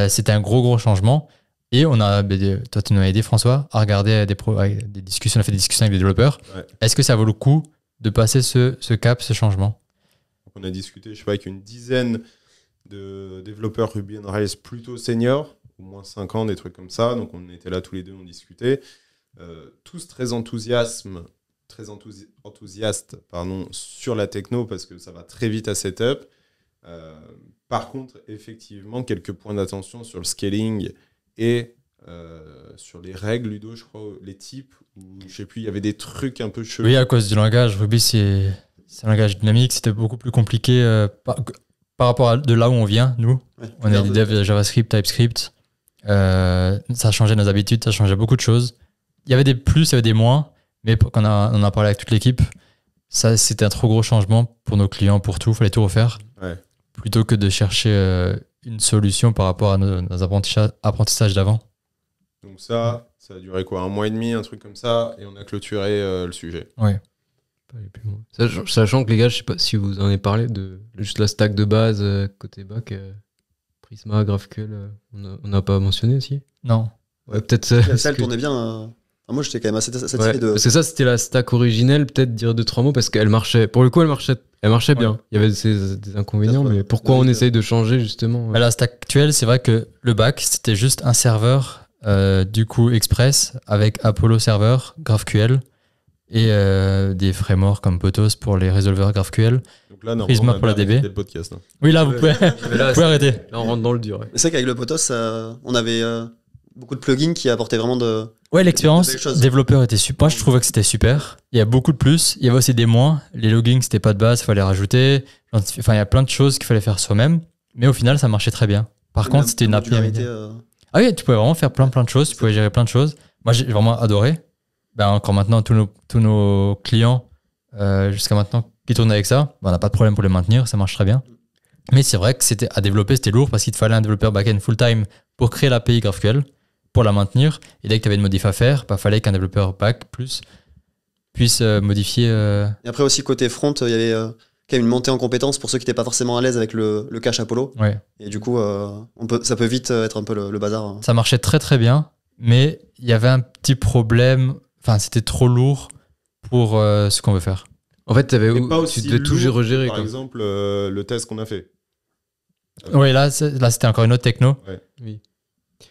S2: C'était un gros changement. Et toi, tu nous as aidé, François, à regarder des discussions. On a fait des discussions avec des développeurs.
S1: Ouais.
S2: Est-ce que ça vaut le coup de passer ce cap, ce changement?
S1: Donc, on a discuté, je sais pas, avec une dizaine de développeurs Ruby on Rails plutôt seniors, au moins 5 ans, des trucs comme ça. Donc on était là tous les deux, on discutait. Tous très enthousiastes sur la techno parce que ça va très vite à setup. Par contre, effectivement, quelques points d'attention sur le scaling et sur les règles, Ludo, je crois, les types, où je sais plus, il y avait des trucs un peu chelous.
S2: Oui, à cause du langage. Ruby, c'est un langage dynamique. C'était beaucoup plus compliqué par rapport à de là où on vient, nous.
S4: Ouais.
S2: On est des devs JavaScript, TypeScript. Ça a changé nos habitudes, ça a changé beaucoup de choses. Il y avait des plus, il y avait des moins, mais quand on a parlé avec toute l'équipe, ça c'était un trop gros changement pour nos clients, pour tout, il fallait tout refaire.
S1: Ouais.
S2: Plutôt que de chercher une solution par rapport à nos apprentissages d'avant.
S1: Donc ça a duré quoi, 1 mois et demi, un truc comme ça, et on a clôturé le sujet.
S2: Ouais.
S3: Pas aller plus loin. Sachant que les gars, je sais pas si vous en avez parlé de juste la stack de base côté back, Prisma, GraphQL, on n'a pas mentionné aussi.
S2: Non.
S3: Ouais, peut-être
S4: Ça, elle tournait bien. Moi, j'étais quand même assez satisfait de.
S3: Parce que ça, c'était la stack originelle, peut-être dire 2-3 mots, parce qu'elle marchait. Pour le coup, elle marchait bien. Il y avait des inconvénients,
S4: Peut-être,
S3: mais pourquoi
S4: ouais.
S3: on essaye de changer justement
S2: À la stack actuelle, c'est vrai que le back, c'était juste un serveur, du coup Express, avec Apollo Server, GraphQL, et des frameworks comme Potos pour les résolveurs GraphQL.
S1: Donc là,
S2: Prisma
S1: on a
S2: pour la
S1: bien
S2: DB.
S1: arrêté le podcast. Hein.
S2: Oui, là, vous
S3: Ouais.
S2: pouvez,
S3: Mais là,
S2: vous pouvez arrêter.
S3: là, on rentre dans le dur. Ouais.
S4: Mais c'est vrai qu'avec le Potos, on avait beaucoup de plugins qui apportaient vraiment de.
S2: Ouais, l'expérience
S4: de belles choses.
S2: développeur était super. Moi, je trouvais que c'était super. Il y a beaucoup de plus. Il y avait aussi des moins. Les loggings, c'était pas de base, il fallait rajouter. Enfin, il y a plein de choses qu'il fallait faire soi-même. Mais au final, ça marchait très bien. Par contre, c'était une API. Ah oui, tu pouvais vraiment faire plein de choses. Tu pouvais gérer plein de choses. Moi, j'ai vraiment adoré. Ben, encore maintenant, tous nos clients, jusqu'à maintenant, qui tournent avec ça, ben, on n'a pas de problème pour les maintenir. Ça marche très bien. Mais c'est vrai que c'était à développer, c'était lourd parce qu'il te fallait un développeur back-end full-time pour créer l'API GraphQL, pour la maintenir. Et dès que tu avais une modif à faire, il fallait qu'un développeur back plus puisse modifier.
S4: Et après aussi, côté front, il y avait quand même une montée en compétences pour ceux qui n'étaient pas forcément à l'aise avec le cache Apollo.
S2: Ouais.
S4: Et du coup, ça peut vite être un peu le bazar. Hein.
S2: Ça marchait très très bien, mais il y avait un petit problème. Enfin, c'était trop lourd pour ce qu'on veut faire.
S3: En fait,
S1: Et pas
S3: tu
S1: aussi
S3: devais tout
S1: lourd,
S3: regérer.
S1: par
S3: Quoi.
S1: exemple, le test qu'on a fait.
S2: Oui, là c'était encore une autre techno.
S3: Oui.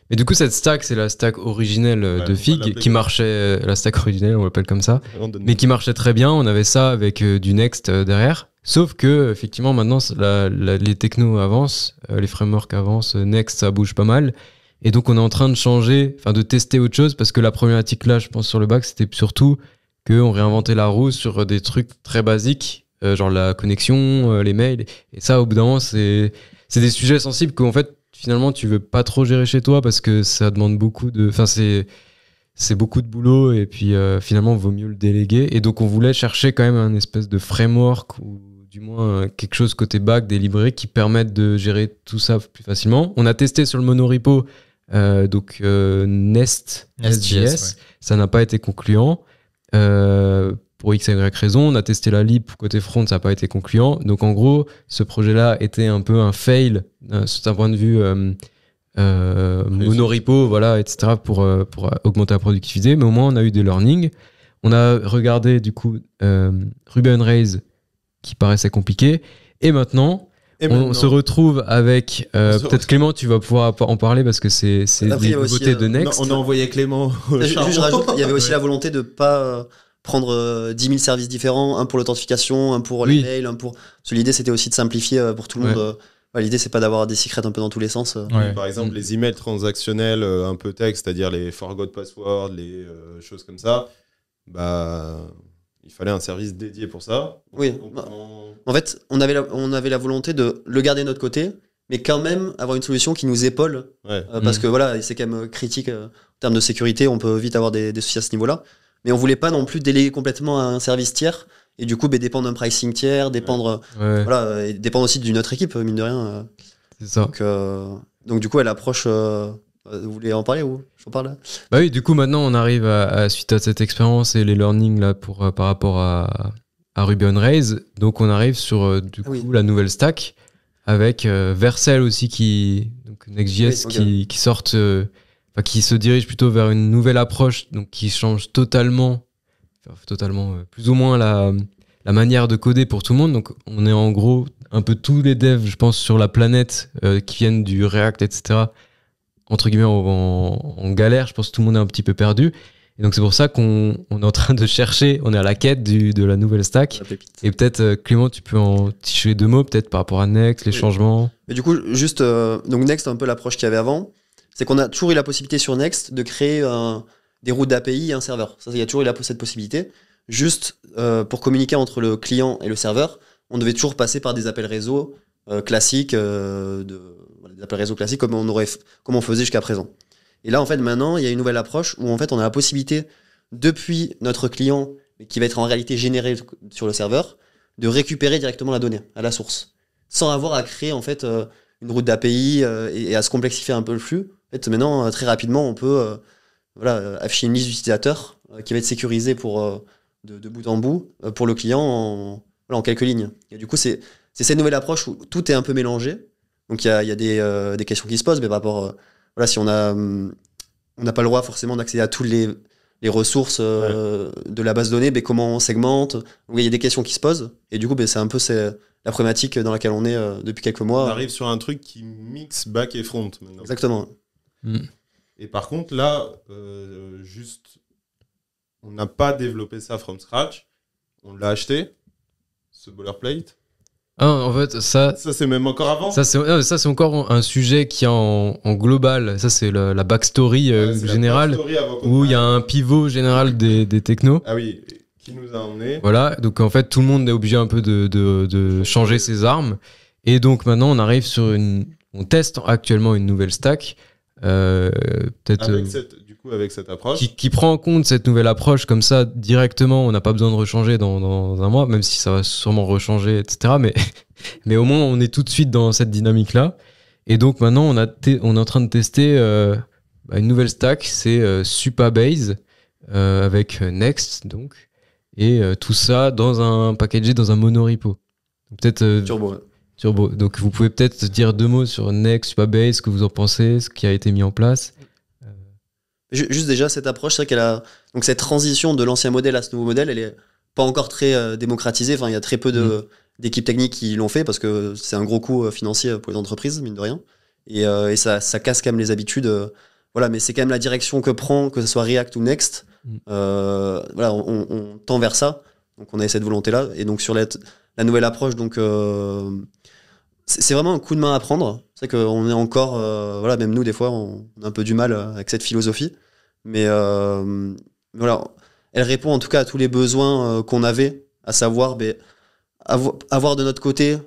S3: Mais du coup, cette stack, c'est la stack originelle
S1: Ouais, on
S3: de
S1: va
S3: Fig
S1: l'appeler
S3: qui
S1: comme
S3: marchait, la stack originelle, on l'appelle comme ça,
S1: Vraiment de-
S3: mais qui marchait très bien. On avait ça avec du Next derrière. Sauf que, effectivement, maintenant, les technos avancent, les frameworks avancent, Next, ça bouge pas mal. Et donc, on est en train de changer, enfin, de tester autre chose parce que la problématique là, je pense, sur le bac, c'était surtout qu'on réinventait la roue sur des trucs très basiques, genre la connexion, les mails. Et ça, au bout d'un moment, c'est des sujets sensibles qu'en fait, finalement, tu veux pas trop gérer chez toi parce que ça demande beaucoup de... Enfin, c'est beaucoup de boulot et puis finalement, il vaut mieux le déléguer. Et donc, on voulait chercher quand même un espèce de framework ou du moins quelque chose côté back, des librairies qui permettent de gérer tout ça plus facilement. On a testé sur le monorepo, Nest.js.
S2: ouais.
S3: Ça n'a pas été concluant. Pour X, Y raison, on a testé la lib côté front, ça n'a pas été concluant. Donc en gros, ce projet-là était un peu un fail d'un point de vue monorepo, voilà, etc. pour augmenter la productivité. Mais au moins, on a eu des learnings. On a regardé du coup Ruby on Rails qui paraissait compliqué. Et maintenant, on se retrouve avec peut-être Clément, tu vas pouvoir en parler parce que c'est
S4: Après, il y
S3: des
S4: a aussi,
S3: nouveautés de Next.
S1: On a envoyé Clément au
S4: Je
S1: charbon.
S4: rajoute, il y avait aussi la volonté de pas prendre 10 000 services différents, un pour l'authentification, un pour les
S3: Oui.
S4: mails, un pour... Parce que l'idée, c'était aussi de simplifier pour tout le
S3: Ouais.
S4: monde. L'idée, c'est pas d'avoir des secrets un peu dans tous les sens.
S2: Ouais.
S1: Par exemple, les emails transactionnels un peu texte, c'est-à-dire les forgot password, les choses comme ça, bah, il fallait un service dédié pour ça.
S4: Oui.
S1: Donc,
S4: En fait, on avait la volonté de le garder de notre côté, mais quand même avoir une solution qui nous épaule.
S1: ouais.
S4: Parce que voilà, c'est quand même critique en termes de sécurité, on peut vite avoir des soucis à ce niveau-là. Mais on voulait pas non plus déléguer complètement à un service tiers et du coup dépendre d'un pricing tiers, dépendre, voilà, et dépendre aussi d'une autre équipe, mine de rien.
S3: C'est ça.
S4: Donc du coup, elle approche. Vous voulez en parler ou j'en parle là?
S3: Bah oui, du coup, maintenant, on arrive suite à cette expérience et les learnings là, par rapport à Ruby on Rails. Donc, on arrive sur la nouvelle stack avec Vercel aussi, donc Next.js qui sortent, qui se dirige plutôt vers une nouvelle approche, donc qui change totalement, plus ou moins la manière de coder pour tout le monde. Donc, on est en gros un peu tous les devs, je pense, sur la planète qui viennent du React, etc., entre guillemets en galère. Je pense que tout le monde est un petit peu perdu. Et donc c'est pour ça qu'on est en train de chercher, on est à la quête de la nouvelle stack. Et peut-être Clément, tu peux en tirer 2 mots peut-être par rapport à Next, les changements.
S4: Et du coup, juste, donc Next, un peu l'approche qu'il y avait avant, c'est qu'on a toujours eu la possibilité sur Next de créer des routes d'API et un serveur. Ça, il y a toujours eu cette possibilité. Juste pour communiquer entre le client et le serveur, on devait toujours passer par des appels réseau classiques, des appels réseau classiques comme on faisait jusqu'à présent. Et là, en fait, maintenant, il y a une nouvelle approche où en fait, on a la possibilité, depuis notre client, qui va être en réalité généré sur le serveur, de récupérer directement la donnée à la source, sans avoir à créer en fait une route d'API et à se complexifier un peu le flux. En fait, maintenant, très rapidement, on peut afficher une liste d'utilisateurs qui va être sécurisée de bout en bout pour le client en quelques lignes. Et du coup, c'est cette nouvelle approche où tout est un peu mélangé. Donc, il y a des questions qui se posent, mais par rapport... si on n'a pas le droit forcément d'accéder à toutes les ressources de la base de données, comment on segmente. Donc, il y a des questions qui se posent. Et du coup, c'est un peu la problématique dans laquelle on est depuis quelques mois.
S1: On arrive sur un truc qui mixe back et front maintenant.
S4: Exactement.
S1: Et par contre, là, on n'a pas développé ça from scratch. On l'a acheté, ce boilerplate.
S3: Ah, en fait, ça
S1: c'est même encore avant.
S3: Ça, c'est encore un sujet qui est en global. Ça, c'est la backstory générale, où il y a un pivot général des technos.
S1: Ah oui, qui nous a emmenés.
S3: Voilà, donc en fait, tout le monde est obligé un peu de changer ses armes. Et donc maintenant, on arrive on teste actuellement une nouvelle stack. Peut-être
S1: avec cette approche.
S3: Qui prend en compte cette nouvelle approche comme ça directement. On n'a pas besoin de rechanger dans un mois, même si ça va sûrement rechanger, etc. Mais au moins, on est tout de suite dans cette dynamique-là. Et donc maintenant, on est en train de tester une nouvelle stack, c'est Supabase avec Next, donc. Et tout ça packagé dans un monorepo. Peut-être Turbo. Donc vous pouvez peut-être dire 2 mots sur Next, Supabase, ce que vous en pensez, ce qui a été mis en place.
S4: Juste déjà, cette approche, c'est vrai qu'elle a. Donc cette transition de l'ancien modèle à ce nouveau modèle, elle est pas encore très démocratisée. Enfin, il y a très peu d'équipes techniques qui l'ont fait parce que c'est un gros coût financier pour les entreprises, mine de rien. Et ça casse quand même les habitudes. Voilà, mais c'est quand même la direction que prend, que ce soit React ou Next. Voilà, on tend vers ça. Donc on a cette volonté-là. Et donc sur la nouvelle approche, donc c'est vraiment un coup de main à prendre. C'est qu'on est encore, voilà, même nous des fois, on a un peu du mal avec cette philosophie. Mais voilà, elle répond en tout cas à tous les besoins qu'on avait, à savoir avoir de notre côté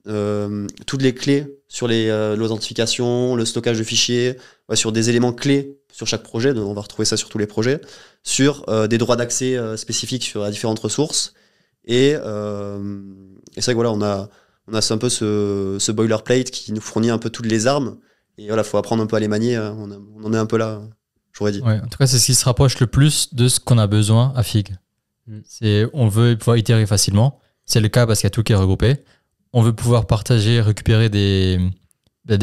S4: toutes les clés sur l'authentification, le stockage de fichiers, sur des éléments clés sur chaque projet, on va retrouver ça sur tous les projets, sur des droits d'accès spécifiques sur les différentes ressources. Et c'est vrai que voilà, on a un peu ce boilerplate qui nous fournit un peu toutes les armes. Et voilà, faut apprendre un peu à les manier. On en est un peu là, j'aurais dit.
S2: Ouais, en tout cas, c'est ce qui se rapproche le plus de ce qu'on a besoin à Fig. On veut pouvoir itérer facilement. C'est le cas parce qu'il y a tout qui est regroupé. On veut pouvoir partager, récupérer des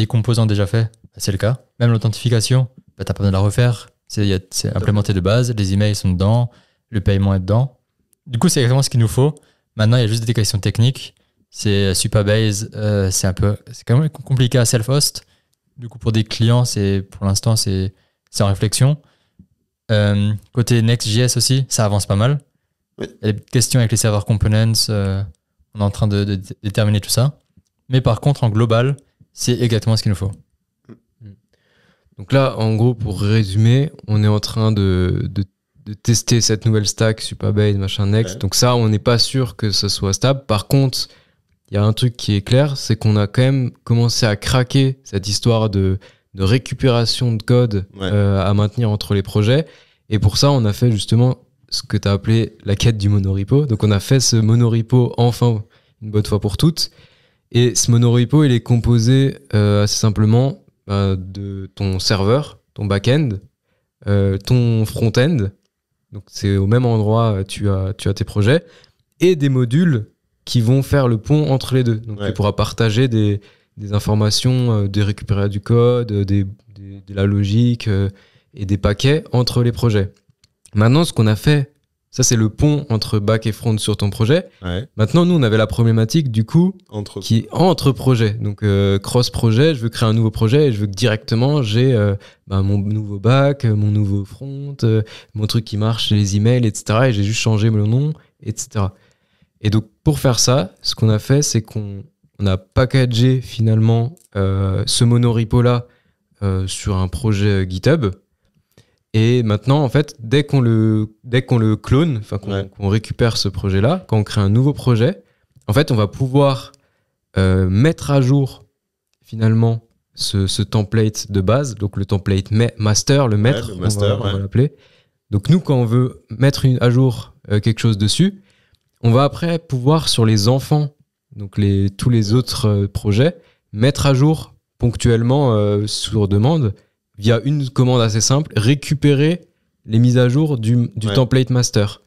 S2: composants déjà faits. C'est le cas. Même l'authentification, t'as pas besoin de la refaire. C'est implémenté de base. Les emails sont dedans. Le paiement est dedans. Du coup, c'est exactement ce qu'il nous faut. Maintenant, il y a juste des questions techniques. C'est Supabase. C'est quand même compliqué à self-host. Du coup, pour des clients, pour l'instant, c'est en réflexion. Côté Next.js aussi, ça avance pas mal.
S4: Oui.
S2: Il y a des questions avec les serveurs components. On est en train de déterminer tout ça. Mais par contre, en global, c'est exactement ce qu'il nous faut.
S3: Donc là, en gros, pour résumer, on est en train de tester cette nouvelle stack, Supabase, machin Next.
S1: Ouais.
S3: Donc ça, on n'est pas sûr que ce soit stable. Par contre, il y a un truc qui est clair, c'est qu'on a quand même commencé à craquer cette histoire de récupération de code à maintenir entre les projets. Et pour ça, on a fait justement ce que tu as appelé la quête du monorepo. Donc on a fait ce monorepo enfin une bonne fois pour toutes. Et ce monorepo, il est composé assez simplement de ton serveur, ton back-end, ton front-end. Donc c'est au même endroit, tu as tes projets, et des modules qui vont faire le pont entre les deux. Donc tu pourras partager des informations, des récupérer du code, de la logique et des paquets entre les projets. Maintenant, ce qu'on a fait, ça c'est le pont entre back et front sur ton projet.
S1: Ouais.
S3: Maintenant, nous, on avait la problématique du coup qui est entre projets. Donc cross-projet, je veux créer un nouveau projet et je veux que directement j'ai mon nouveau back, mon nouveau front, mon truc qui marche, les emails, etc. Et j'ai juste changé le nom, etc. Et donc, pour faire ça, ce qu'on a fait, c'est qu'on a packagé finalement ce monorepo-là sur un projet GitHub. Et maintenant, en fait, dès qu'on le clone, enfin qu'on récupère ce projet-là, quand on crée un nouveau projet, en fait, on va pouvoir mettre à jour finalement ce template de base, donc le template master, le maître,
S1: le master,
S3: on va l'appeler. Donc nous, quand on veut mettre à jour quelque chose dessus, on va après pouvoir sur les enfants, donc tous les autres projets, mettre à jour ponctuellement sur demande, via une commande assez simple, récupérer les mises à jour du template master.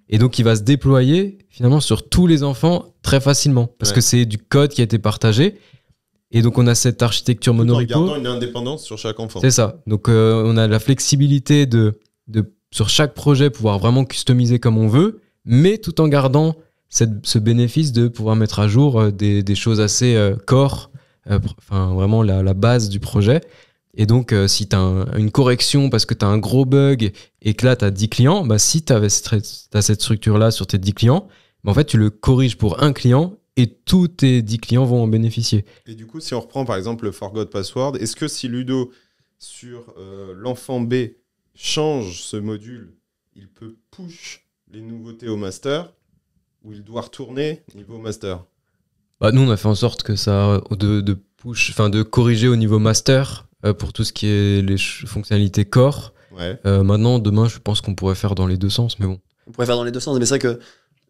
S3: Et donc, il va se déployer finalement sur tous les enfants très facilement, parce que c'est du code qui a été partagé. Et donc, on a cette architecture monorepo.
S1: En gardant une indépendance sur chaque enfant.
S3: C'est ça. Donc, on a la flexibilité de sur chaque projet, pouvoir vraiment customiser comme on veut, mais tout en gardant ce bénéfice de pouvoir mettre à jour des choses assez core, vraiment la base du projet. Et donc, si tu as une correction parce que tu as un gros bug et que là, tu as 10 clients, si tu as cette structure-là sur tes 10 clients, en fait, tu le corriges pour un client et tous tes 10 clients vont en bénéficier.
S1: Et du coup, si on reprend par exemple le forgot password, est-ce que si Ludo, sur l'enfant B, change ce module, il peut push les nouveautés au master ou il doit retourner niveau master?
S3: Nous, on a fait en sorte que ça, de corriger au niveau master pour tout ce qui est les fonctionnalités core. Maintenant, demain, je pense qu'on pourrait faire dans les deux sens, mais bon.
S4: On pourrait faire dans les deux sens, mais c'est vrai que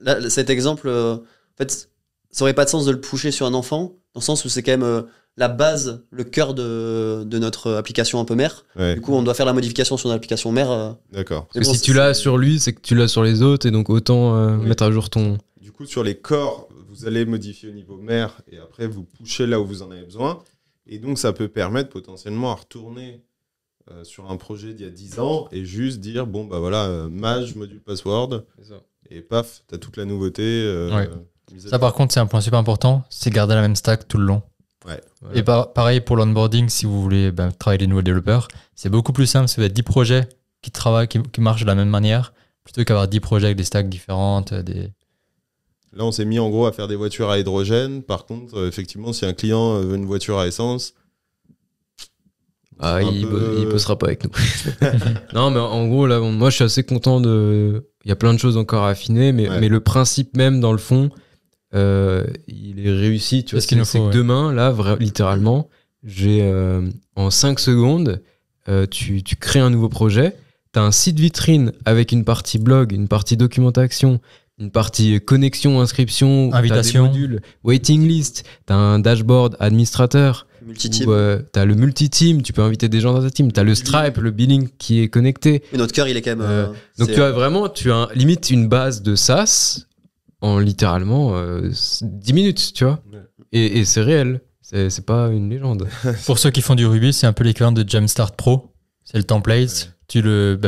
S4: là, cet exemple, en fait, ça aurait pas de sens de le pusher sur un enfant, dans le sens où c'est quand même la base, le cœur de notre application un peu mère. Du coup, on doit faire la modification sur l'application mère.
S1: D'accord.
S3: Parce que si tu l'as sur lui, c'est que tu l'as sur les autres, et donc autant mettre à jour ton...
S1: Du coup, sur les corps, vous allez modifier au niveau mère, et après, vous pushez là où vous en avez besoin. Et donc, ça peut permettre potentiellement à retourner sur un projet d'il y a 10 ans et juste dire, mage, module password, et paf, t'as toute la nouveauté.
S2: Ça, par contre, c'est un point super important, c'est garder la même stack tout le long. Et pareil pour l'onboarding, si vous voulez travailler les nouveaux développeurs, c'est beaucoup plus simple si vous avez 10 projets qui travaillent, qui marchent de la même manière, plutôt qu'avoir 10 projets avec des stacks différentes.
S1: Là, on s'est mis en gros à faire des voitures à hydrogène. Par contre, effectivement, si un client veut une voiture à essence,
S3: il bossera pas avec nous. Non, mais en gros, là, moi, je suis assez content de il y a plein de choses encore à affiner, mais le principe même, dans le fond, il est réussi. Tu vois, c'est que demain, là, littéralement, j'ai en 5 secondes, tu crées un nouveau projet, tu as un site vitrine avec une partie blog, une partie documentation, une partie connexion, inscription,
S2: invitation,
S3: t'as des modules, waiting list, t'as un dashboard administrateur,
S4: multi-team.
S3: T'as le multi-team, tu peux inviter des gens dans ta team, t'as le Stripe, le billing qui est connecté.
S4: Et notre cœur, il est quand même.
S3: Donc tu as limite une base de SaaS en littéralement 10 minutes, tu vois. Ouais. Et c'est réel, c'est pas une légende.
S2: Pour ceux qui font du Ruby, c'est un peu l'équivalent de Jumpstart Pro. C'est le template,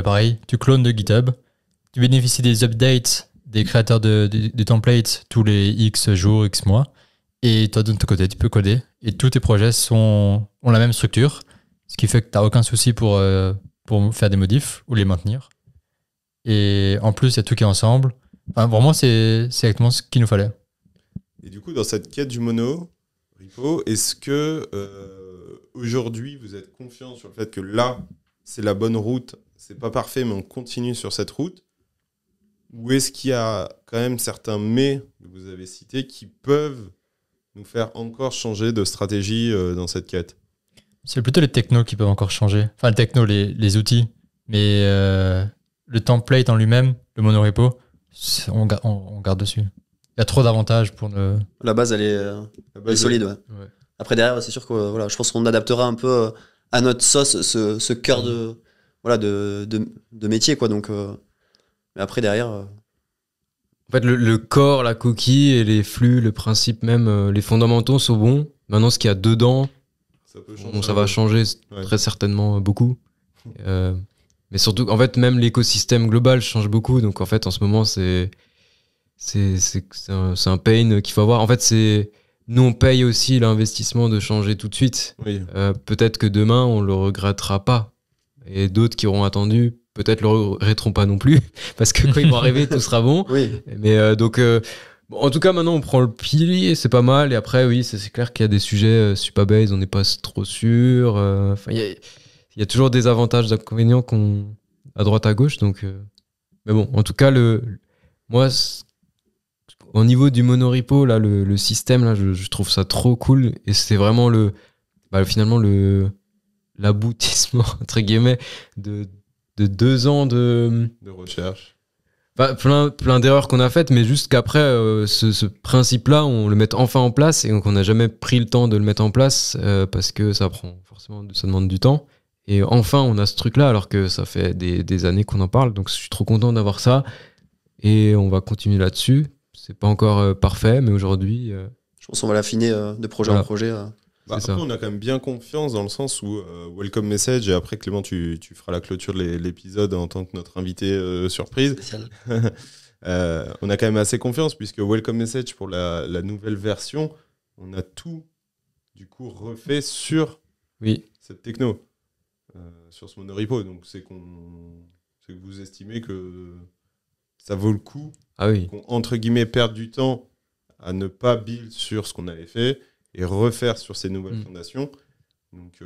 S2: pareil, tu clones de GitHub, tu bénéficies des updates des créateurs de templates tous les X jours, X mois. Et toi, de ton côté, tu peux coder. Et tous tes projets ont la même structure. Ce qui fait que tu n'as aucun souci pour faire des modifs ou les maintenir. Et en plus, il y a tout qui est ensemble. Enfin, vraiment, c'est exactement ce qu'il nous fallait.
S1: Et du coup, dans cette quête du mono repo, est-ce que aujourd'hui, vous êtes confiant sur le fait que là, c'est la bonne route, c'est pas parfait, mais on continue sur cette route? Ou est-ce qu'il y a quand même certains mais que vous avez cités qui peuvent nous faire encore changer de stratégie dans cette quête?
S2: C'est plutôt les technos qui peuvent encore changer. Enfin, les outils. Mais le template en lui-même, le monorepo, on garde dessus. Il y a trop d'avantages pour ne...
S4: La base, elle est solide, ouais. Après, derrière, c'est sûr que je pense qu'on adaptera un peu à notre sauce ce cœur de métier, quoi. Donc... Mais après, derrière...
S3: En fait, le corps, la coquille et les flux, le principe même, les fondamentaux sont bons. Maintenant, ce qu'il y a dedans, ça va changer très certainement beaucoup. Mais surtout, en fait, même l'écosystème global change beaucoup. Donc, en fait, en ce moment, c'est un pain qu'il faut avoir. En fait, nous, on paye aussi l'investissement de changer tout de suite. Oui. Peut-être que demain, on le regrettera pas. Et d'autres qui auront attendu... peut-être le regretteront pas non plus, parce que quand ils vont arriver, tout sera bon. Oui. Mais en tout cas, maintenant, on prend le pilier, c'est pas mal. Et après, oui, c'est clair qu'il y a des sujets Supabase, on n'est pas trop sûr. Il y a toujours des avantages, des inconvénients à droite, à gauche. Donc, mais bon, en tout cas, moi, au niveau du monorepo, là, le système, là, je trouve ça trop cool. Et c'est vraiment finalement l'aboutissement, entre guillemets, de 2 ans de
S1: recherche.
S3: Plein d'erreurs qu'on a faites, mais juste qu'après, ce principe-là, on le met enfin en place, et donc on n'a jamais pris le temps de le mettre en place, parce que ça demande du temps. Et enfin, on a ce truc-là, alors que ça fait des années qu'on en parle, donc je suis trop content d'avoir ça, et on va continuer là-dessus. C'est pas encore parfait, mais aujourd'hui...
S4: je pense qu'on va l'affiner de projet en projet.
S1: Après, on a quand même bien confiance dans le sens où Welcome Message, et après Clément, tu feras la clôture de l'épisode en tant que notre invité surprise. On a quand même assez confiance, puisque Welcome Message, pour la nouvelle version, on a tout du coup refait sur cette techno, sur ce monorepo. Donc c'est que vous estimez que ça vaut le coup, qu'on entre guillemets perde du temps à ne pas build sur ce qu'on avait fait et refaire sur ces nouvelles fondations. Donc,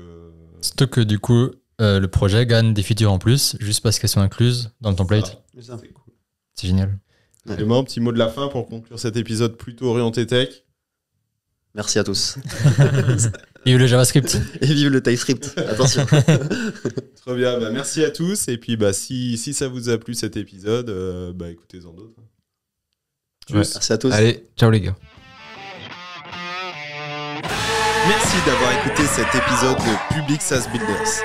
S2: Surtout que du coup, le projet gagne des features en plus, juste parce qu'elles sont incluses dans le template.
S1: C'est cool.
S2: C'est génial.
S1: Clément, petit mot de la fin pour conclure cet épisode plutôt orienté tech.
S4: Merci à tous.
S2: Et vive le JavaScript.
S4: Et vive le TypeScript. Attention.
S1: Très bien, merci à tous. Et puis si ça vous a plu cet épisode, écoutez-en d'autres.
S4: Merci à tous.
S3: Allez, ciao les gars.
S1: Merci d'avoir écouté cet épisode de Public SaaS Builders.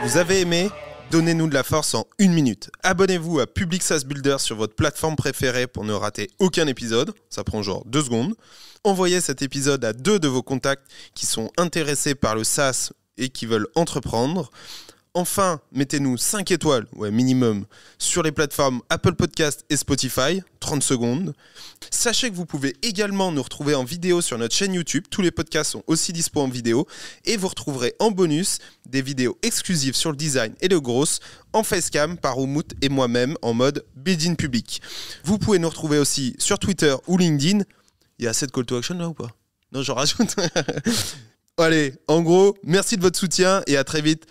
S1: Vous avez aimé ? Donnez-nous de la force en 1 minute. Abonnez-vous à Public SaaS Builders sur votre plateforme préférée pour ne rater aucun épisode. Ça prend genre 2 secondes. Envoyez cet épisode à 2 de vos contacts qui sont intéressés par le SaaS et qui veulent entreprendre. Enfin, mettez-nous 5 étoiles, minimum, sur les plateformes Apple Podcast et Spotify, 30 secondes. Sachez que vous pouvez également nous retrouver en vidéo sur notre chaîne YouTube. Tous les podcasts sont aussi dispo en vidéo. Et vous retrouverez en bonus des vidéos exclusives sur le design et le growth en facecam par Oumout et moi-même en mode build-in public. Vous pouvez nous retrouver aussi sur Twitter ou LinkedIn. Il y a assez de call to action là ou pas ? Non, j'en rajoute. Allez, en gros, merci de votre soutien et à très vite